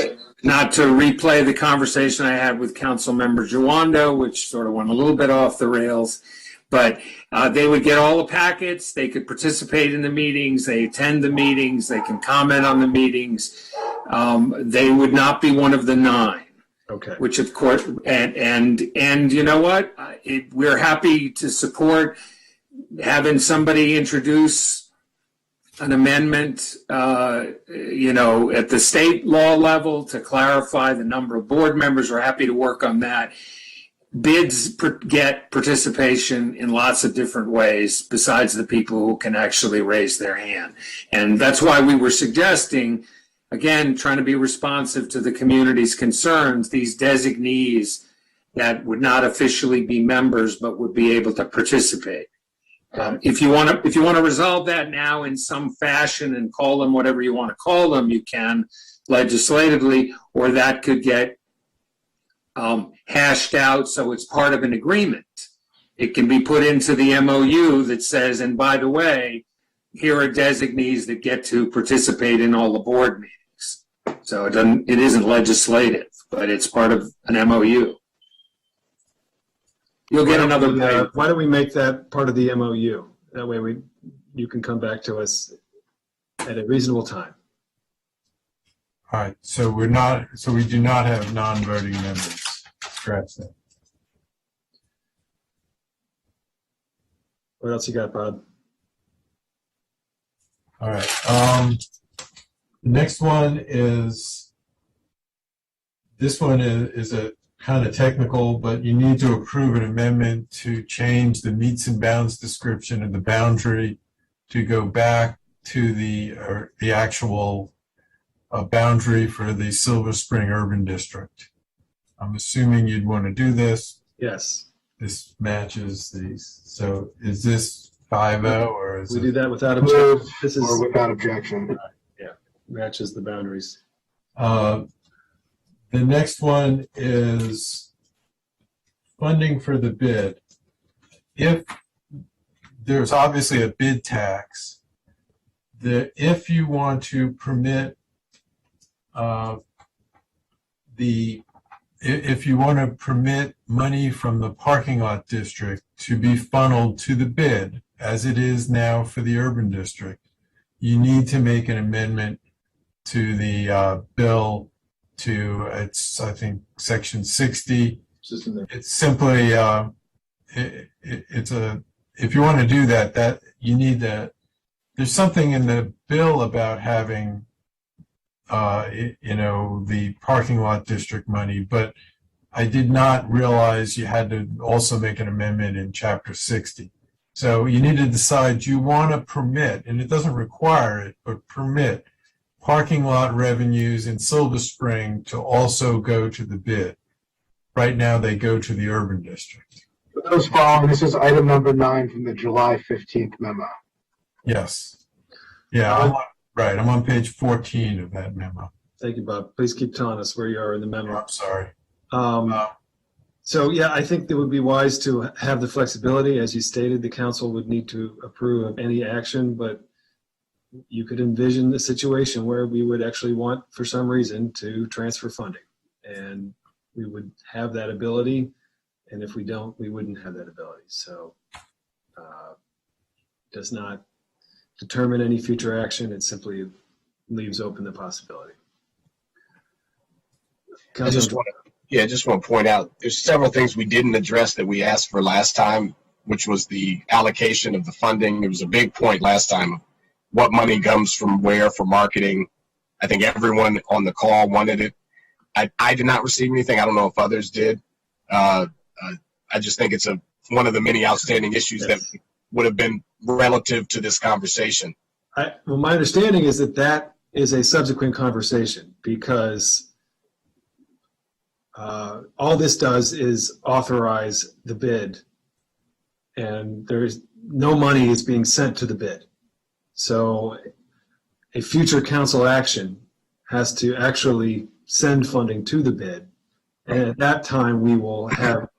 Not to replay the conversation I had with Council Member Giwando, which sort of went a little bit off the rails. But they would get all the packets, they could participate in the meetings, they attend the meetings, they can comment on the meetings. They would not be one of the 9. Okay. Which of course, and you know what? We're happy to support having somebody introduce an amendment, at the state law level to clarify the number of board members. We're happy to work on that. Bids get participation in lots of different ways besides the people who can actually raise their hand. And that's why we were suggesting, again, trying to be responsive to the community's concerns, these designees that would not officially be members but would be able to participate. If you want to resolve that now in some fashion and call them whatever you want to call them, you can legislatively, or that could get hashed out so it's part of an agreement. It can be put into the MOU that says, and by the way, here are designees that get to participate in all the board meetings. So it isn't legislative, but it's part of an MOU. You'll get another way. Why don't we make that part of the MOU? That way you can come back to us at a reasonable time. All right, so we do not have non-voting members. Scratch that. What else you got, Bob? All right. The next one is, this one is a kind of technical, but you need to approve an amendment to change the meets and bounds description of the boundary to go back to the actual boundary for the Silver Spring Urban District. I'm assuming you'd want to do this. Yes. this matches these. So is this 5-0 or is We do it? that without objection. This Or is without objection. matches the boundaries. The next one is funding for the bid. If there's obviously a bid tax, if you want to permit if you want to permit money from the parking lot district to be funneled to the bid, as it is now for the urban district, you need to make an amendment to the bill to, it's, I think, section 60. It's simply, if you want to do that, you need to, there's something in the bill about having, the parking lot district money, but I did not realize you had to also make an amendment in chapter 60. So you need to decide, you want to permit, and it doesn't require it, but permit parking lot revenues in Silver Spring to also go to the bid. Right now they go to the urban district. For those following, this is item number 9 from the July 15th memo. Yes. Yeah, I'm on page 14 of that memo. Thank you, Bob. Please keep telling us where you are in the memo. I'm sorry. So, yeah, I think it would be wise to have the flexibility. As you stated, the council would need to approve of any action, but you could envision the situation where we would actually want, for some reason, to transfer funding. And we would have that ability. And if we don't, we wouldn't have that ability. So does not determine any future action. It simply leaves open the possibility. I just want to point out there's several things we didn't address that we asked for last time, which was the allocation of the funding. It was a big point last time of what money comes from where for marketing. I think everyone on the call wanted it. I did not receive anything. I don't know if others did. I just think it's one of the many outstanding issues that would have been relative to this conversation. Well, my understanding is that is a subsequent conversation, because all this does is authorize the bid, and there's no money is being sent to the bid. So a future council action has to actually send funding to the bid, and at that time we will have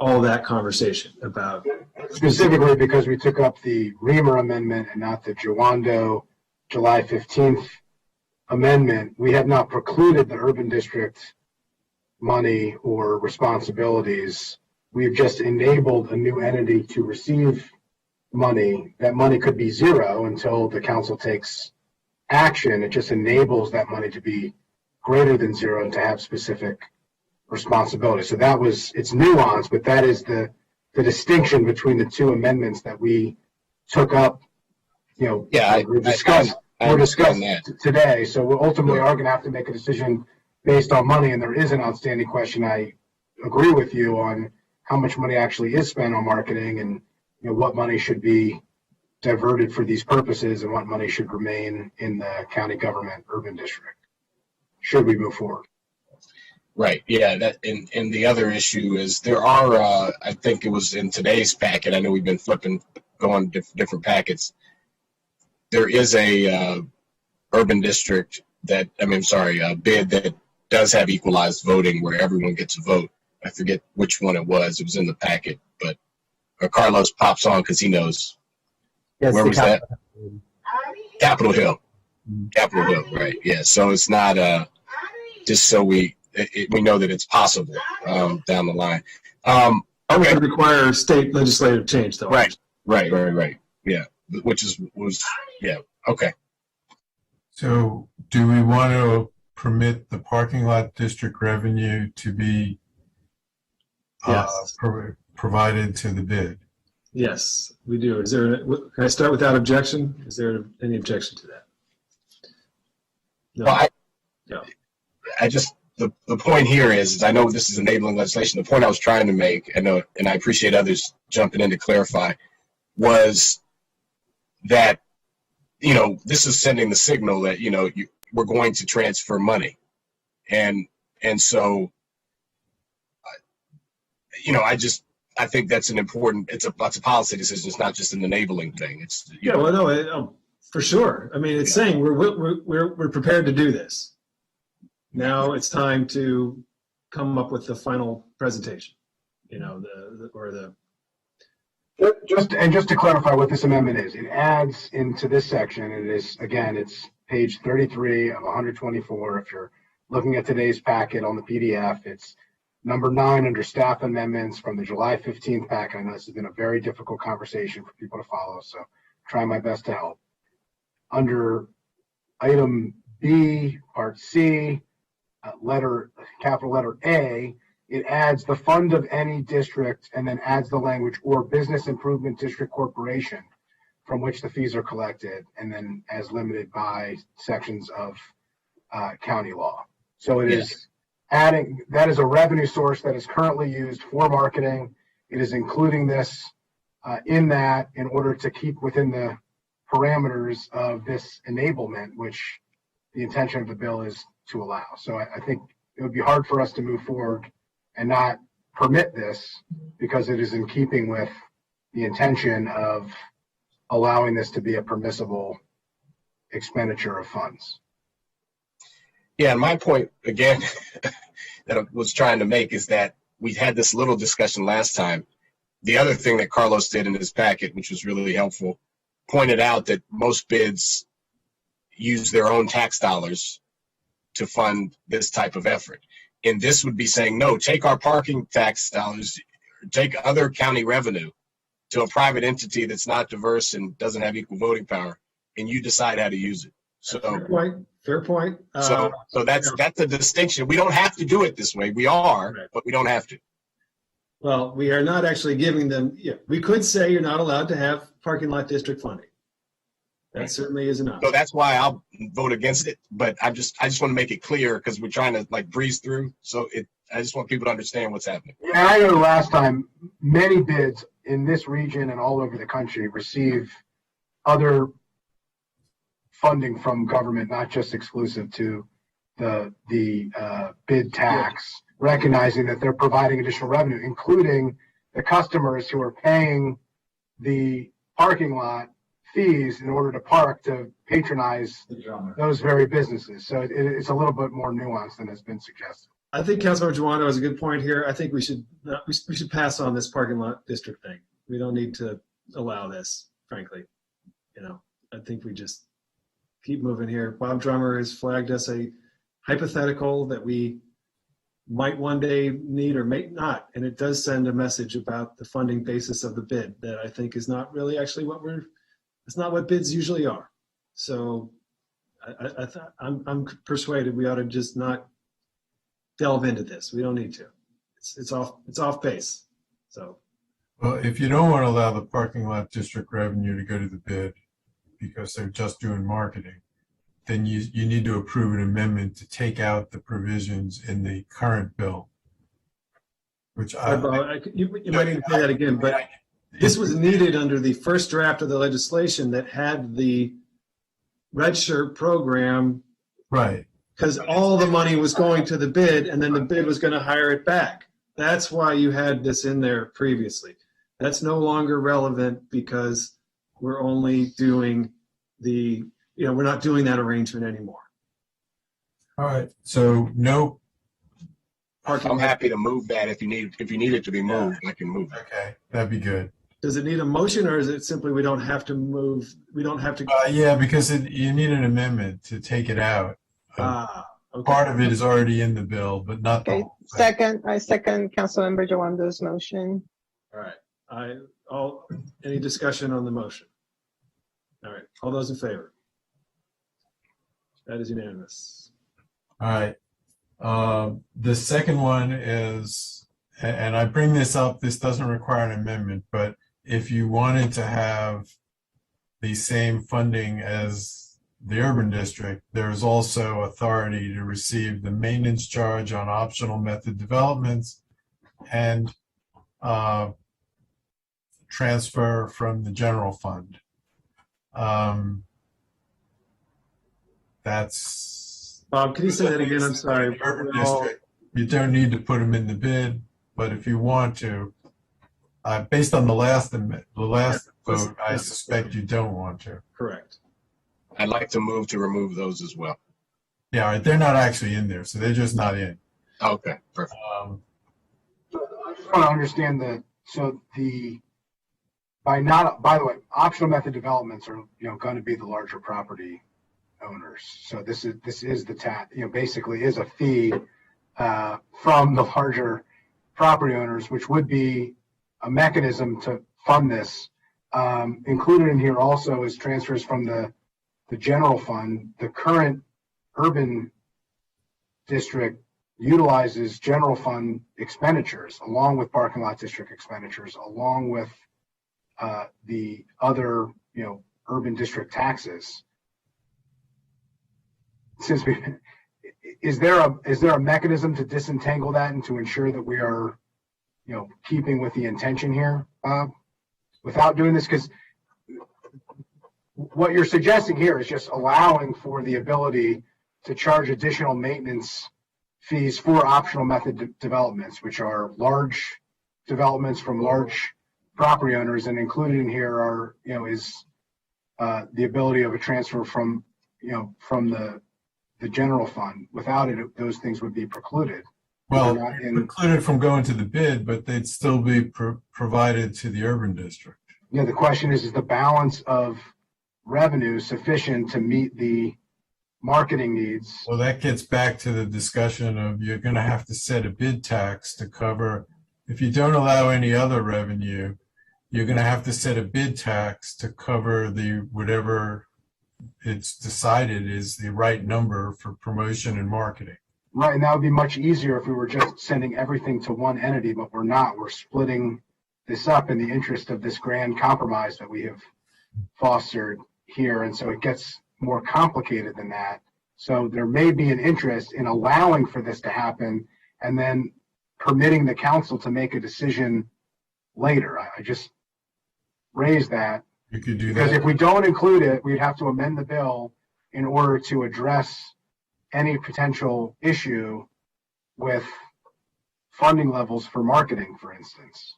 all that conversation about. Specifically because we took up the Reamer amendment and not the Jawando July 15th amendment, we have not precluded the urban district money or responsibilities. We've just enabled a new entity to receive money. That money could be zero until the council takes action. It just enables that money to be greater than zero and to have specific responsibility. So it's nuanced, but that is the distinction between the two amendments that we took up, we're discussed today. So we ultimately are going to have to make a decision based on money, and there is an outstanding question. I agree with you on how much money actually is spent on marketing, and what money should be diverted for these purposes and what money should remain in the county government urban district should we move forward. Right. Yeah. That and the other issue is there are. I think it was in today's packet. I know we've been going different packets. There is a urban district bid that does have equalized voting where everyone gets a vote. I forget which one it was. It was in the packet, but Carlos pops on because he knows. Yes, where was that? Capitol Hill. Capitol Hill. Right. Yeah. So it's not just so we know that it's possible down the line. It would require state legislative change, though. Right. Yeah, okay. So do we want to permit the parking lot district revenue to be provided to the bid? Yes, we do. Can I start without objection? Is there any objection to that? No. Well, I just, the point here is I know this is enabling legislation. The point I was trying to make, and I appreciate others jumping in to clarify, was that, this is sending the signal that, we're going to transfer money. And so I think that's an important, it's a policy decision. It's not just an enabling thing. It's, Yeah, well, no, for sure. I mean, it's saying we're prepared to do this. Now it's time to come up with the final presentation, Just to clarify what this amendment is, it adds into this section, and it is, again, it's page 33 of 124. If you're looking at today's packet on the PDF, it's number 9 under staff amendments from the July 15th packet. I know this has been a very difficult conversation for people to follow, so try my best to help. Under item B, part C, capital letter A, it adds the fund of any district and then adds the language or business improvement district corporation from which the fees are collected, and then as limited by sections of county law. So it is adding, that is a revenue source that is currently used for marketing. It is including this in that in order to keep within the parameters of this enablement, which the intention of the bill is to allow. So I think it would be hard for us to move forward and not permit this because it is in keeping with the intention of allowing this to be a permissible expenditure of funds. Yeah, and my point, again, that I was trying to make is that we had this little discussion last time. The other thing that Carlos did in his packet, which was really helpful, pointed out that most bids use their own tax dollars to fund this type of effort. And this would be saying, no, take our parking tax dollars, take other county revenue to a private entity that's not diverse and doesn't have equal voting power, and you decide how to use it. So fair point. So that's a distinction. We don't have to do it this way. We are, right, but we don't have to. Well, we are not actually giving them. Yeah, we could say you're not allowed to have parking lot district funding. That certainly is an option. So that's why I'll vote against it. But I just want to make it clear because we're trying to like breeze through. So I just want people to understand what's happening. Yeah, I know last time many bids in this region and all over the country receive other funding from government, not just exclusive to the bid tax, recognizing that they're providing additional revenue, including the customers who are paying the parking lot fees in order to park to patronize those very businesses. So it's a little bit more nuanced than has been suggested. I think Councilmember Jawando has a good point here. I think we should pass on this parking lot district thing. We don't need to allow this, frankly. I think we just keep moving here. Bob Drummer has flagged us a hypothetical that we might one day need or may not, and it does send a message about the funding basis of the bid that I think is not really actually it's not what bids usually are. So I'm persuaded we ought to just not delve into this. We don't need to. It's off base. So. Well, if you don't want to allow the parking lot district revenue to go to the bid because they're just doing marketing, then you need to approve an amendment to take out the provisions in the current bill. Which you might need to say that again, but this was needed under the first draft of the legislation that had the red shirt program. Right. Because all the money was going to the bid and then the bid was going to hire it back. That's why you had this in there previously. That's no longer relevant because we're only doing we're not doing that arrangement anymore. All right. So no. I'm happy to move that if you need it to be moved. I can move it. Okay, that'd be good. Does it need a motion, or is it simply we don't have to move? We don't have to. Yeah, because you need an amendment to take it out. Okay. Part of it is already in the bill, but not the Okay, whole thing. I second Councilmember Jawando's motion. All right. Any discussion on the motion? All right. All those in favor? That is unanimous. All right. The second one is, and I bring this up, this doesn't require an amendment, but if you wanted to have the same funding as the urban district, there is also authority to receive the maintenance charge on optional method developments and transfer from the general fund. That's Bob, can you say that again? I'm sorry. urban district. You don't need to put them in the bid. but if you want to, based on the last vote, I suspect you don't want to. Correct. I'd like to move to remove those as well. Yeah, they're not actually in there, so they're just not in. Okay, perfect. I just want to understand by the way, optional method developments are, going to be the larger property owners. So this is the basically is a fee from the larger property owners, which would be a mechanism to fund this. Included in here also is transfers from the general fund. The current urban district utilizes general fund expenditures along with parking lot district expenditures, along with the other, urban district taxes. Is there a mechanism to disentangle that and to ensure that we are, keeping with the intention here, Bob, without doing this? Because what you're suggesting here is just allowing for the ability to charge additional maintenance fees for optional method developments, which are large developments from large property owners, and included in here are, is the ability of a transfer from the general fund. Without it, those things would be precluded. Well, precluded from going to the bid, but they'd still be provided to the urban district. The question is the balance of revenue sufficient to meet the marketing needs? Well, that gets back to the discussion of you're going to have to set a bid tax to cover. If you don't allow any other revenue, you're going to have to set a bid tax to cover the whatever it's decided is the right number for promotion and marketing. Right, and that would be much easier if we were just sending everything to one entity, but we're not. We're splitting this up in the interest of this grand compromise that we have fostered here, and so it gets more complicated than that. So there may be an interest in allowing for this to happen and then permitting the council to make a decision later. I just raised that. You could do because that. if we don't include it, we'd have to amend the bill in order to address any potential issue with funding levels for marketing, for instance,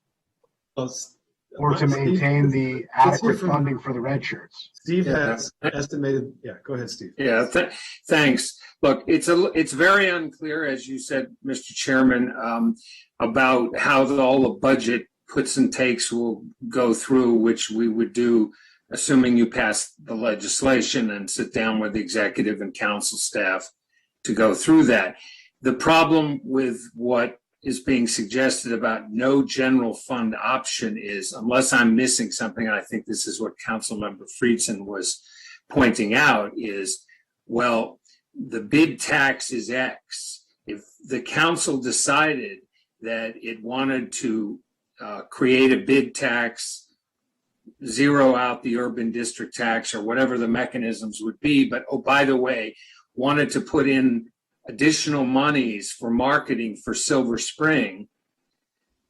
or to maintain the adequate funding for the red shirts. Steve has estimated. Yeah, go ahead, Steve. Yeah, thanks. Look, it's very unclear, as you said, Mr. Chairman, about how all the budget puts and takes will go through, which we would do, assuming you pass the legislation and sit down with the executive and council staff to go through that. The problem with what is being suggested about no general fund option is, unless I'm missing something, and I think this is what Councilmember Friedson was pointing out, is, well, the bid tax is X. If the council decided that it wanted to create a bid tax, zero out the urban district tax or whatever the mechanisms would be, but, oh, by the way, wanted to put in additional monies for marketing for Silver Spring,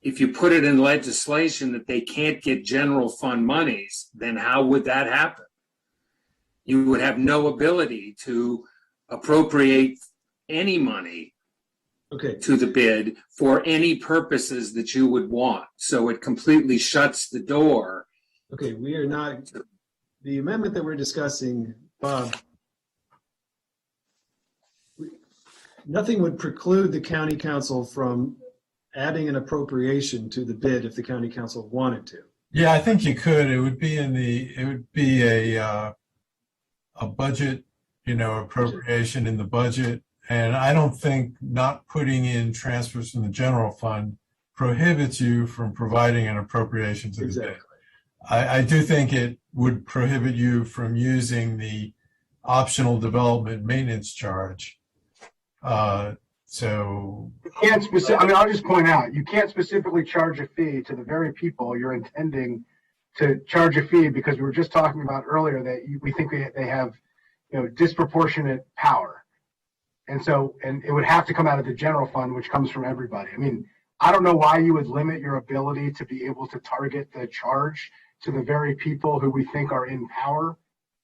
if you put it in legislation that they can't get general fund monies, then how would that happen? You would have no ability to appropriate any money to the bid for any purposes that you would want. So it completely shuts the door. Okay, we are not, the amendment that we're discussing, Bob, nothing would preclude the county council from adding an appropriation to the bid if the county council wanted to. Yeah, I think you could. It would be a budget, appropriation in the budget. And I don't think not putting in transfers from the general fund prohibits you from providing an appropriation to the bid. I do think it would prohibit you from using the optional development maintenance charge. So you can't I'll just point out, you can't specifically charge a fee to the very people you're intending to charge a fee, because we were just talking about earlier that we think they have, disproportionate power. And it would have to come out of the general fund, which comes from everybody. I mean, I don't know why you would limit your ability to be able to target the charge to the very people who we think are in power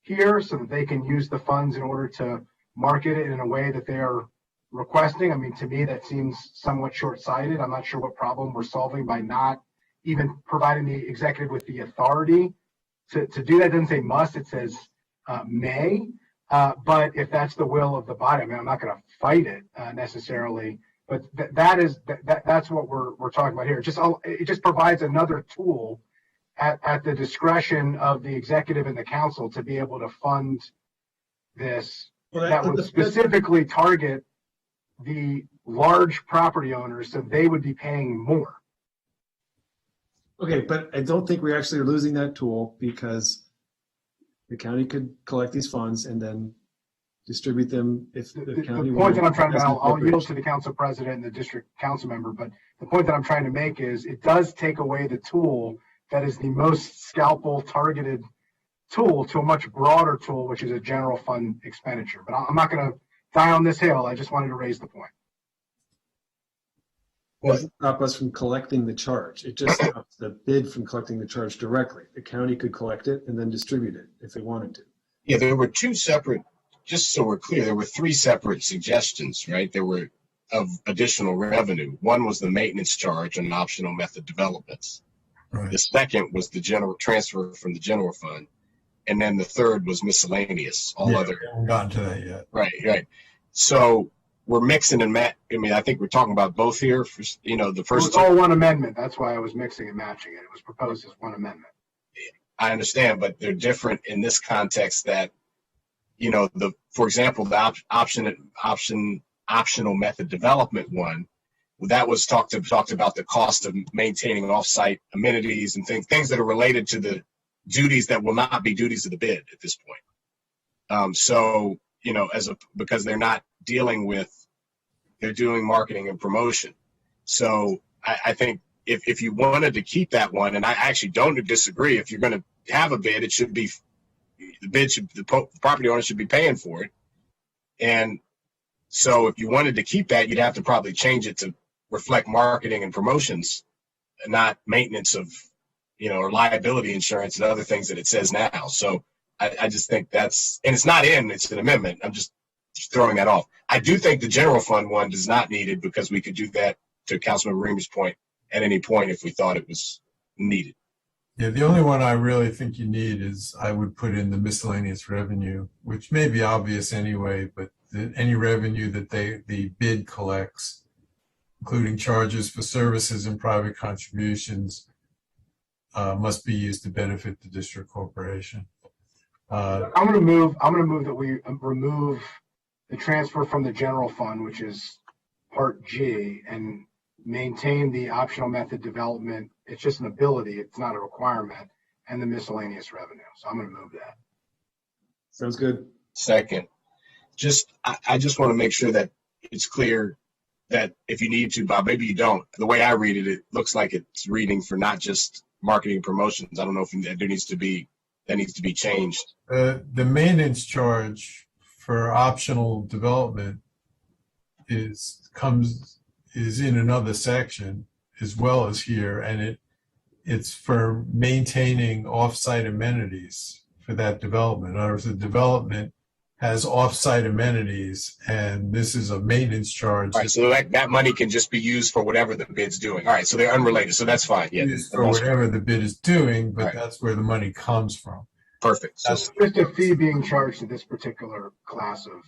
here, so that they can use the funds in order to market it in a way that they are requesting. I mean, to me, that seems somewhat short-sighted. I'm not sure what problem we're solving by not even providing the executive with the authority to do that. It doesn't say must, it says may. But if that's the will of the body, I mean, I'm not going to fight it necessarily. But that's what we're talking about here. It just provides another tool at the discretion of the executive and the council to be able to fund this that would specifically target the large property owners, so they would be paying more. Okay, but I don't think we actually are losing that tool because the county could collect these funds and then distribute them if the county. The point that I'm trying to, I'll yield to the council president and the district council member, but the point that I'm trying to make is it does take away the tool that is the most scalpel targeted tool to a much broader tool, which is a general fund expenditure. But I'm not going to die on this hill. I just wanted to raise the point. It doesn't stop us from collecting the charge. It just stops the bid from collecting the charge directly. The county could collect it and then distribute it if they wanted to. Yeah, there were two separate, just so we're clear, there were three separate suggestions, right? There were of additional revenue. One was the maintenance charge and optional method developments. Right. The second was the general transfer from the general fund. And then the third was miscellaneous, all other. We haven't gotten to that yet. Right. So we're mixing and I mean, I think we're talking about both here. For, the first. It was all one amendment. That's why I was mixing and matching it. It was proposed as one amendment. I understand, but they're different in this context that, for example, the optional method development one, that was talked about the cost of maintaining off-site amenities and things that are related to the duties that will not be duties of the bid at this point. Because they're not they're doing marketing and promotion. So I think if you wanted to keep that one, and I actually don't disagree, if you're going to have a bid, it should be the property owner should be paying for it. And so if you wanted to keep that, you'd have to probably change it to reflect marketing and promotions and not maintenance of, or liability insurance and other things that it says now. So I just think it's an amendment. I'm just throwing that off. I do think the general fund one does not need it because we could do that, to Councilman Reamer's point, at any point if we thought it was needed. Yeah, the only one I really think you need is I would put in the miscellaneous revenue, which may be obvious anyway, but any revenue that the bid collects, including charges for services and private contributions, must be used to benefit the district corporation. I'm going to move that we remove the transfer from the general fund, which is Part G, and maintain the optional method development. It's just an ability. It's not a requirement, and the miscellaneous revenue. So I'm going to move that. Sounds good. Second, I just want to make sure that it's clear that if you need to, Bob, maybe you don't. The way I read it, it looks like it's reading for not just marketing and promotions. I don't know if that needs to be changed. The maintenance charge for optional development is in another section as well as here, and it's for maintaining off-site amenities for that development. In other words, the development has off-site amenities, and this is a maintenance charge. All right, so that money can just be used for whatever the bid's doing. All right, so they're unrelated, so that's fine. Yeah, used for whatever the bid is doing, but that's where the money comes from. Perfect. So That's just a fee being charged to this particular class of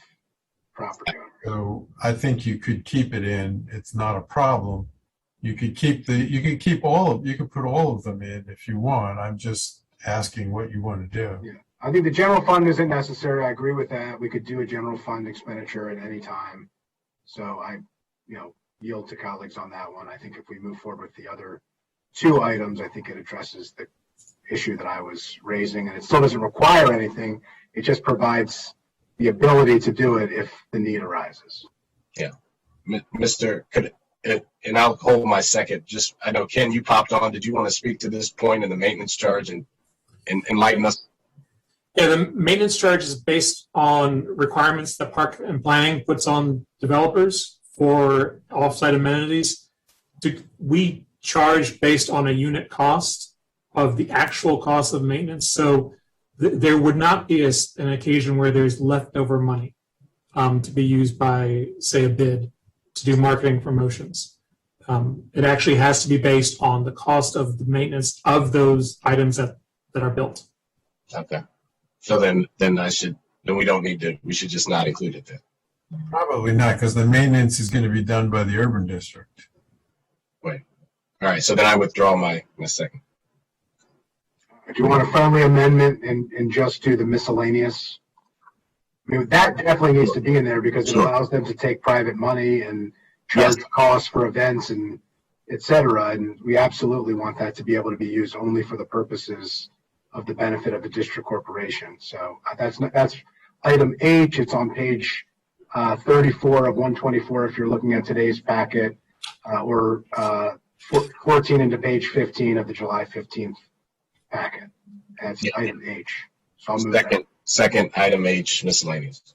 property owner. So I think you could keep it in. It's not a problem. You could put all of them in if you want. I'm just asking what you want to do. Yeah. I think the general fund isn't necessary. I agree with that. We could do a general fund expenditure at any time. So I, yield to colleagues on that one. I think if we move forward with the other two items, I think it addresses the issue that I was raising, and it still doesn't require anything. It just provides the ability to do it if the need arises. Yeah, and I'll hold my second. I know, Ken, you popped on. Did you want to speak to this point in the maintenance charge and enlighten us? Yeah, the maintenance charge is based on requirements that Park and Planning puts on developers for off-site amenities. We charge based on a unit cost of the actual cost of maintenance. So there would not be an occasion where there's leftover money. to be used by, say, a bid to do marketing promotions. It actually has to be based on the cost of the maintenance of those items that are built. Okay. So then we don't need to, we should just not include it then. Probably not, because the maintenance is going to be done by the urban district. Wait. All right. So then I withdraw my second. Do you want a friendly amendment and just do the miscellaneous? I mean, that definitely needs to be in there because it Sure. allows them to take private money and charge costs for events and et cetera. And we absolutely want that to be able to be used only for the purposes of the benefit of the district corporation. So that's item H. It's on page 34 of 124 if you're looking at today's packet, or 14 into page 15 of the July 15th packet. That's item H. So I'll move Second item H, miscellaneous.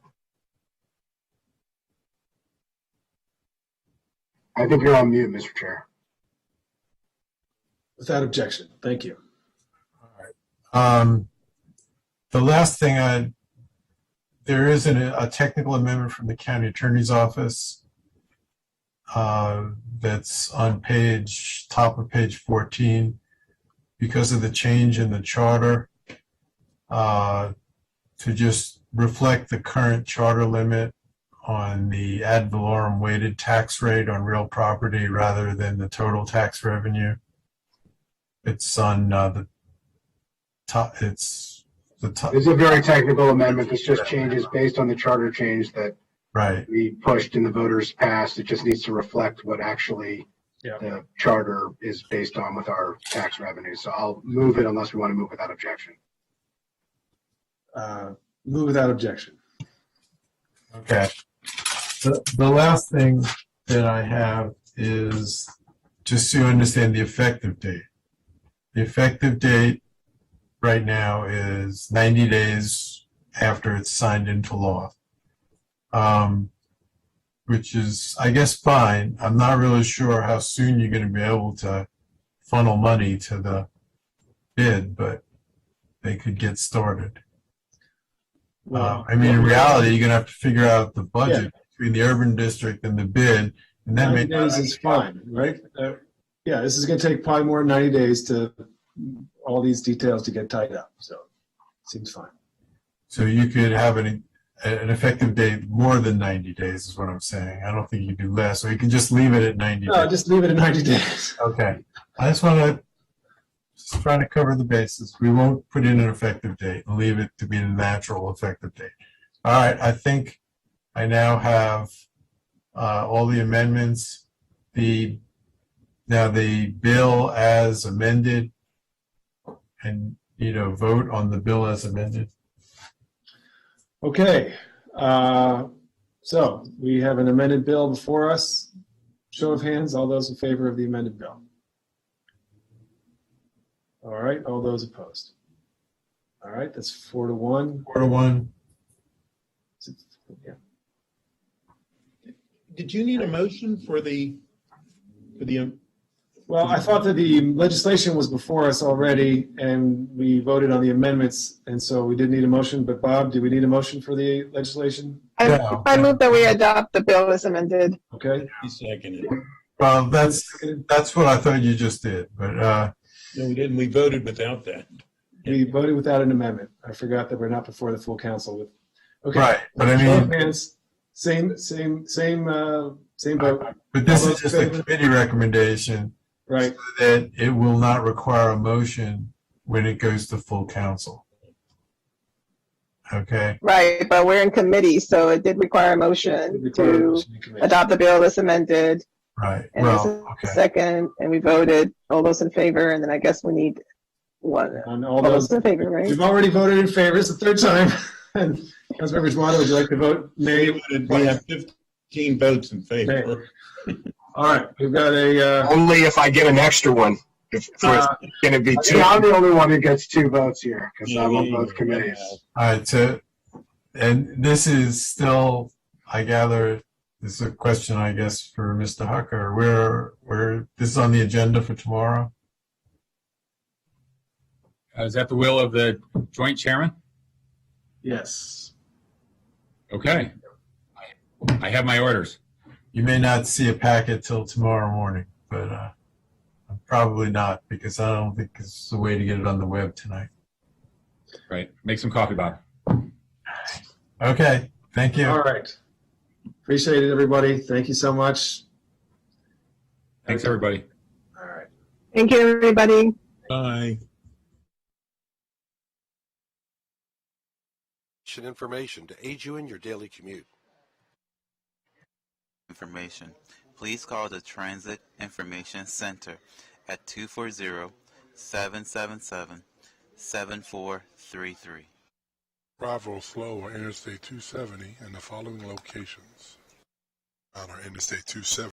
I think you're on mute, Mr. Chair. Without objection. Thank you. The last thing, there is a technical amendment from the county attorney's office that's on top of page 14 because of the change in the charter to just reflect the current charter limit on the ad valorem weighted tax rate on real property rather than the total tax revenue. It's on the top. It's the top. It's a very technical amendment. This just changes based on the charter change that Right. we pushed and the voters passed. It just needs to reflect what actually the charter is based on with our tax revenue. So I'll move it unless we want to move without objection. Move without objection. Okay. The last thing that I have is just to understand the effective date. The effective date right now is 90 days after it's signed into law, which is, I guess, fine. I'm not really sure how soon you're going to be able to funnel money to the bid, but they could get started. I mean, in reality, you're going to have to figure out the budget between the urban district and the bid, and that 90 days is fine, right? Yeah, this is going to take probably more than 90 days to all these details to get tied up. So seems fine. So you could have an effective date more than 90 days is what I'm saying. I don't think you do less. So you can just leave it at 90 days. No, just leave it at 90 days. Okay. I just want to just trying to cover the bases. We won't put in an effective date and leave it to be the natural effective date. All right. I think I now have all the amendments. Now the bill as amended, and vote on the bill as amended. Okay. So we have an amended bill before us. Show of hands, all those in favor of the amended bill. All right, all those opposed. All right, that's 4-1. 4-1. Yeah. Did you need a motion for the Well, I thought that the legislation was before us already, and we voted on the amendments, and so we didn't need a motion. But Bob, do we need a motion for the legislation? I move that we adopt the bill as amended. Okay. He seconded? Well, that's what I thought you just did, but No, we didn't. We voted without that. We voted without an amendment. I forgot that we're not before the full council with. Okay. right. But I Show of mean, hands, same vote. but this All is those just in a favor? committee recommendation Right. that it will not require a motion when it goes to full council. Okay. Right, but we're in committee, so it did require a motion to adopt the bill as amended. Right. And there's Well, a okay. second, and we voted. All those in favor, and then I guess we need one. On All those in favor, right? We've already voted in favor. It's the third time. And Councilmember Juan, would you like to vote nay? We have 15 votes in favor. All right, we've got a. Only if I get an extra one. If it's going to be two. See, I'm the only one who gets 2 votes here because I'm on both committees. All right. So, and this is still, I gather, this is a question, I guess, for Mr. Hucker. Where this is on the agenda for tomorrow? Is that the will of the joint chairman? Yes. Okay. I have my orders. You may not see a packet till tomorrow morning, but probably not, because I don't think it's a way to get it on the web tonight. Right. Make some coffee, Bob. Okay. Thank you. All right. Appreciate it, everybody. Thank you so much. Thanks, everybody. All right. Thank you, everybody. Bye. Information to aid you in your daily commute. Information. Please call the Transit Information Center at 240-777-7433. Bravo slow on Interstate 270 and the following locations. On our Interstate 270.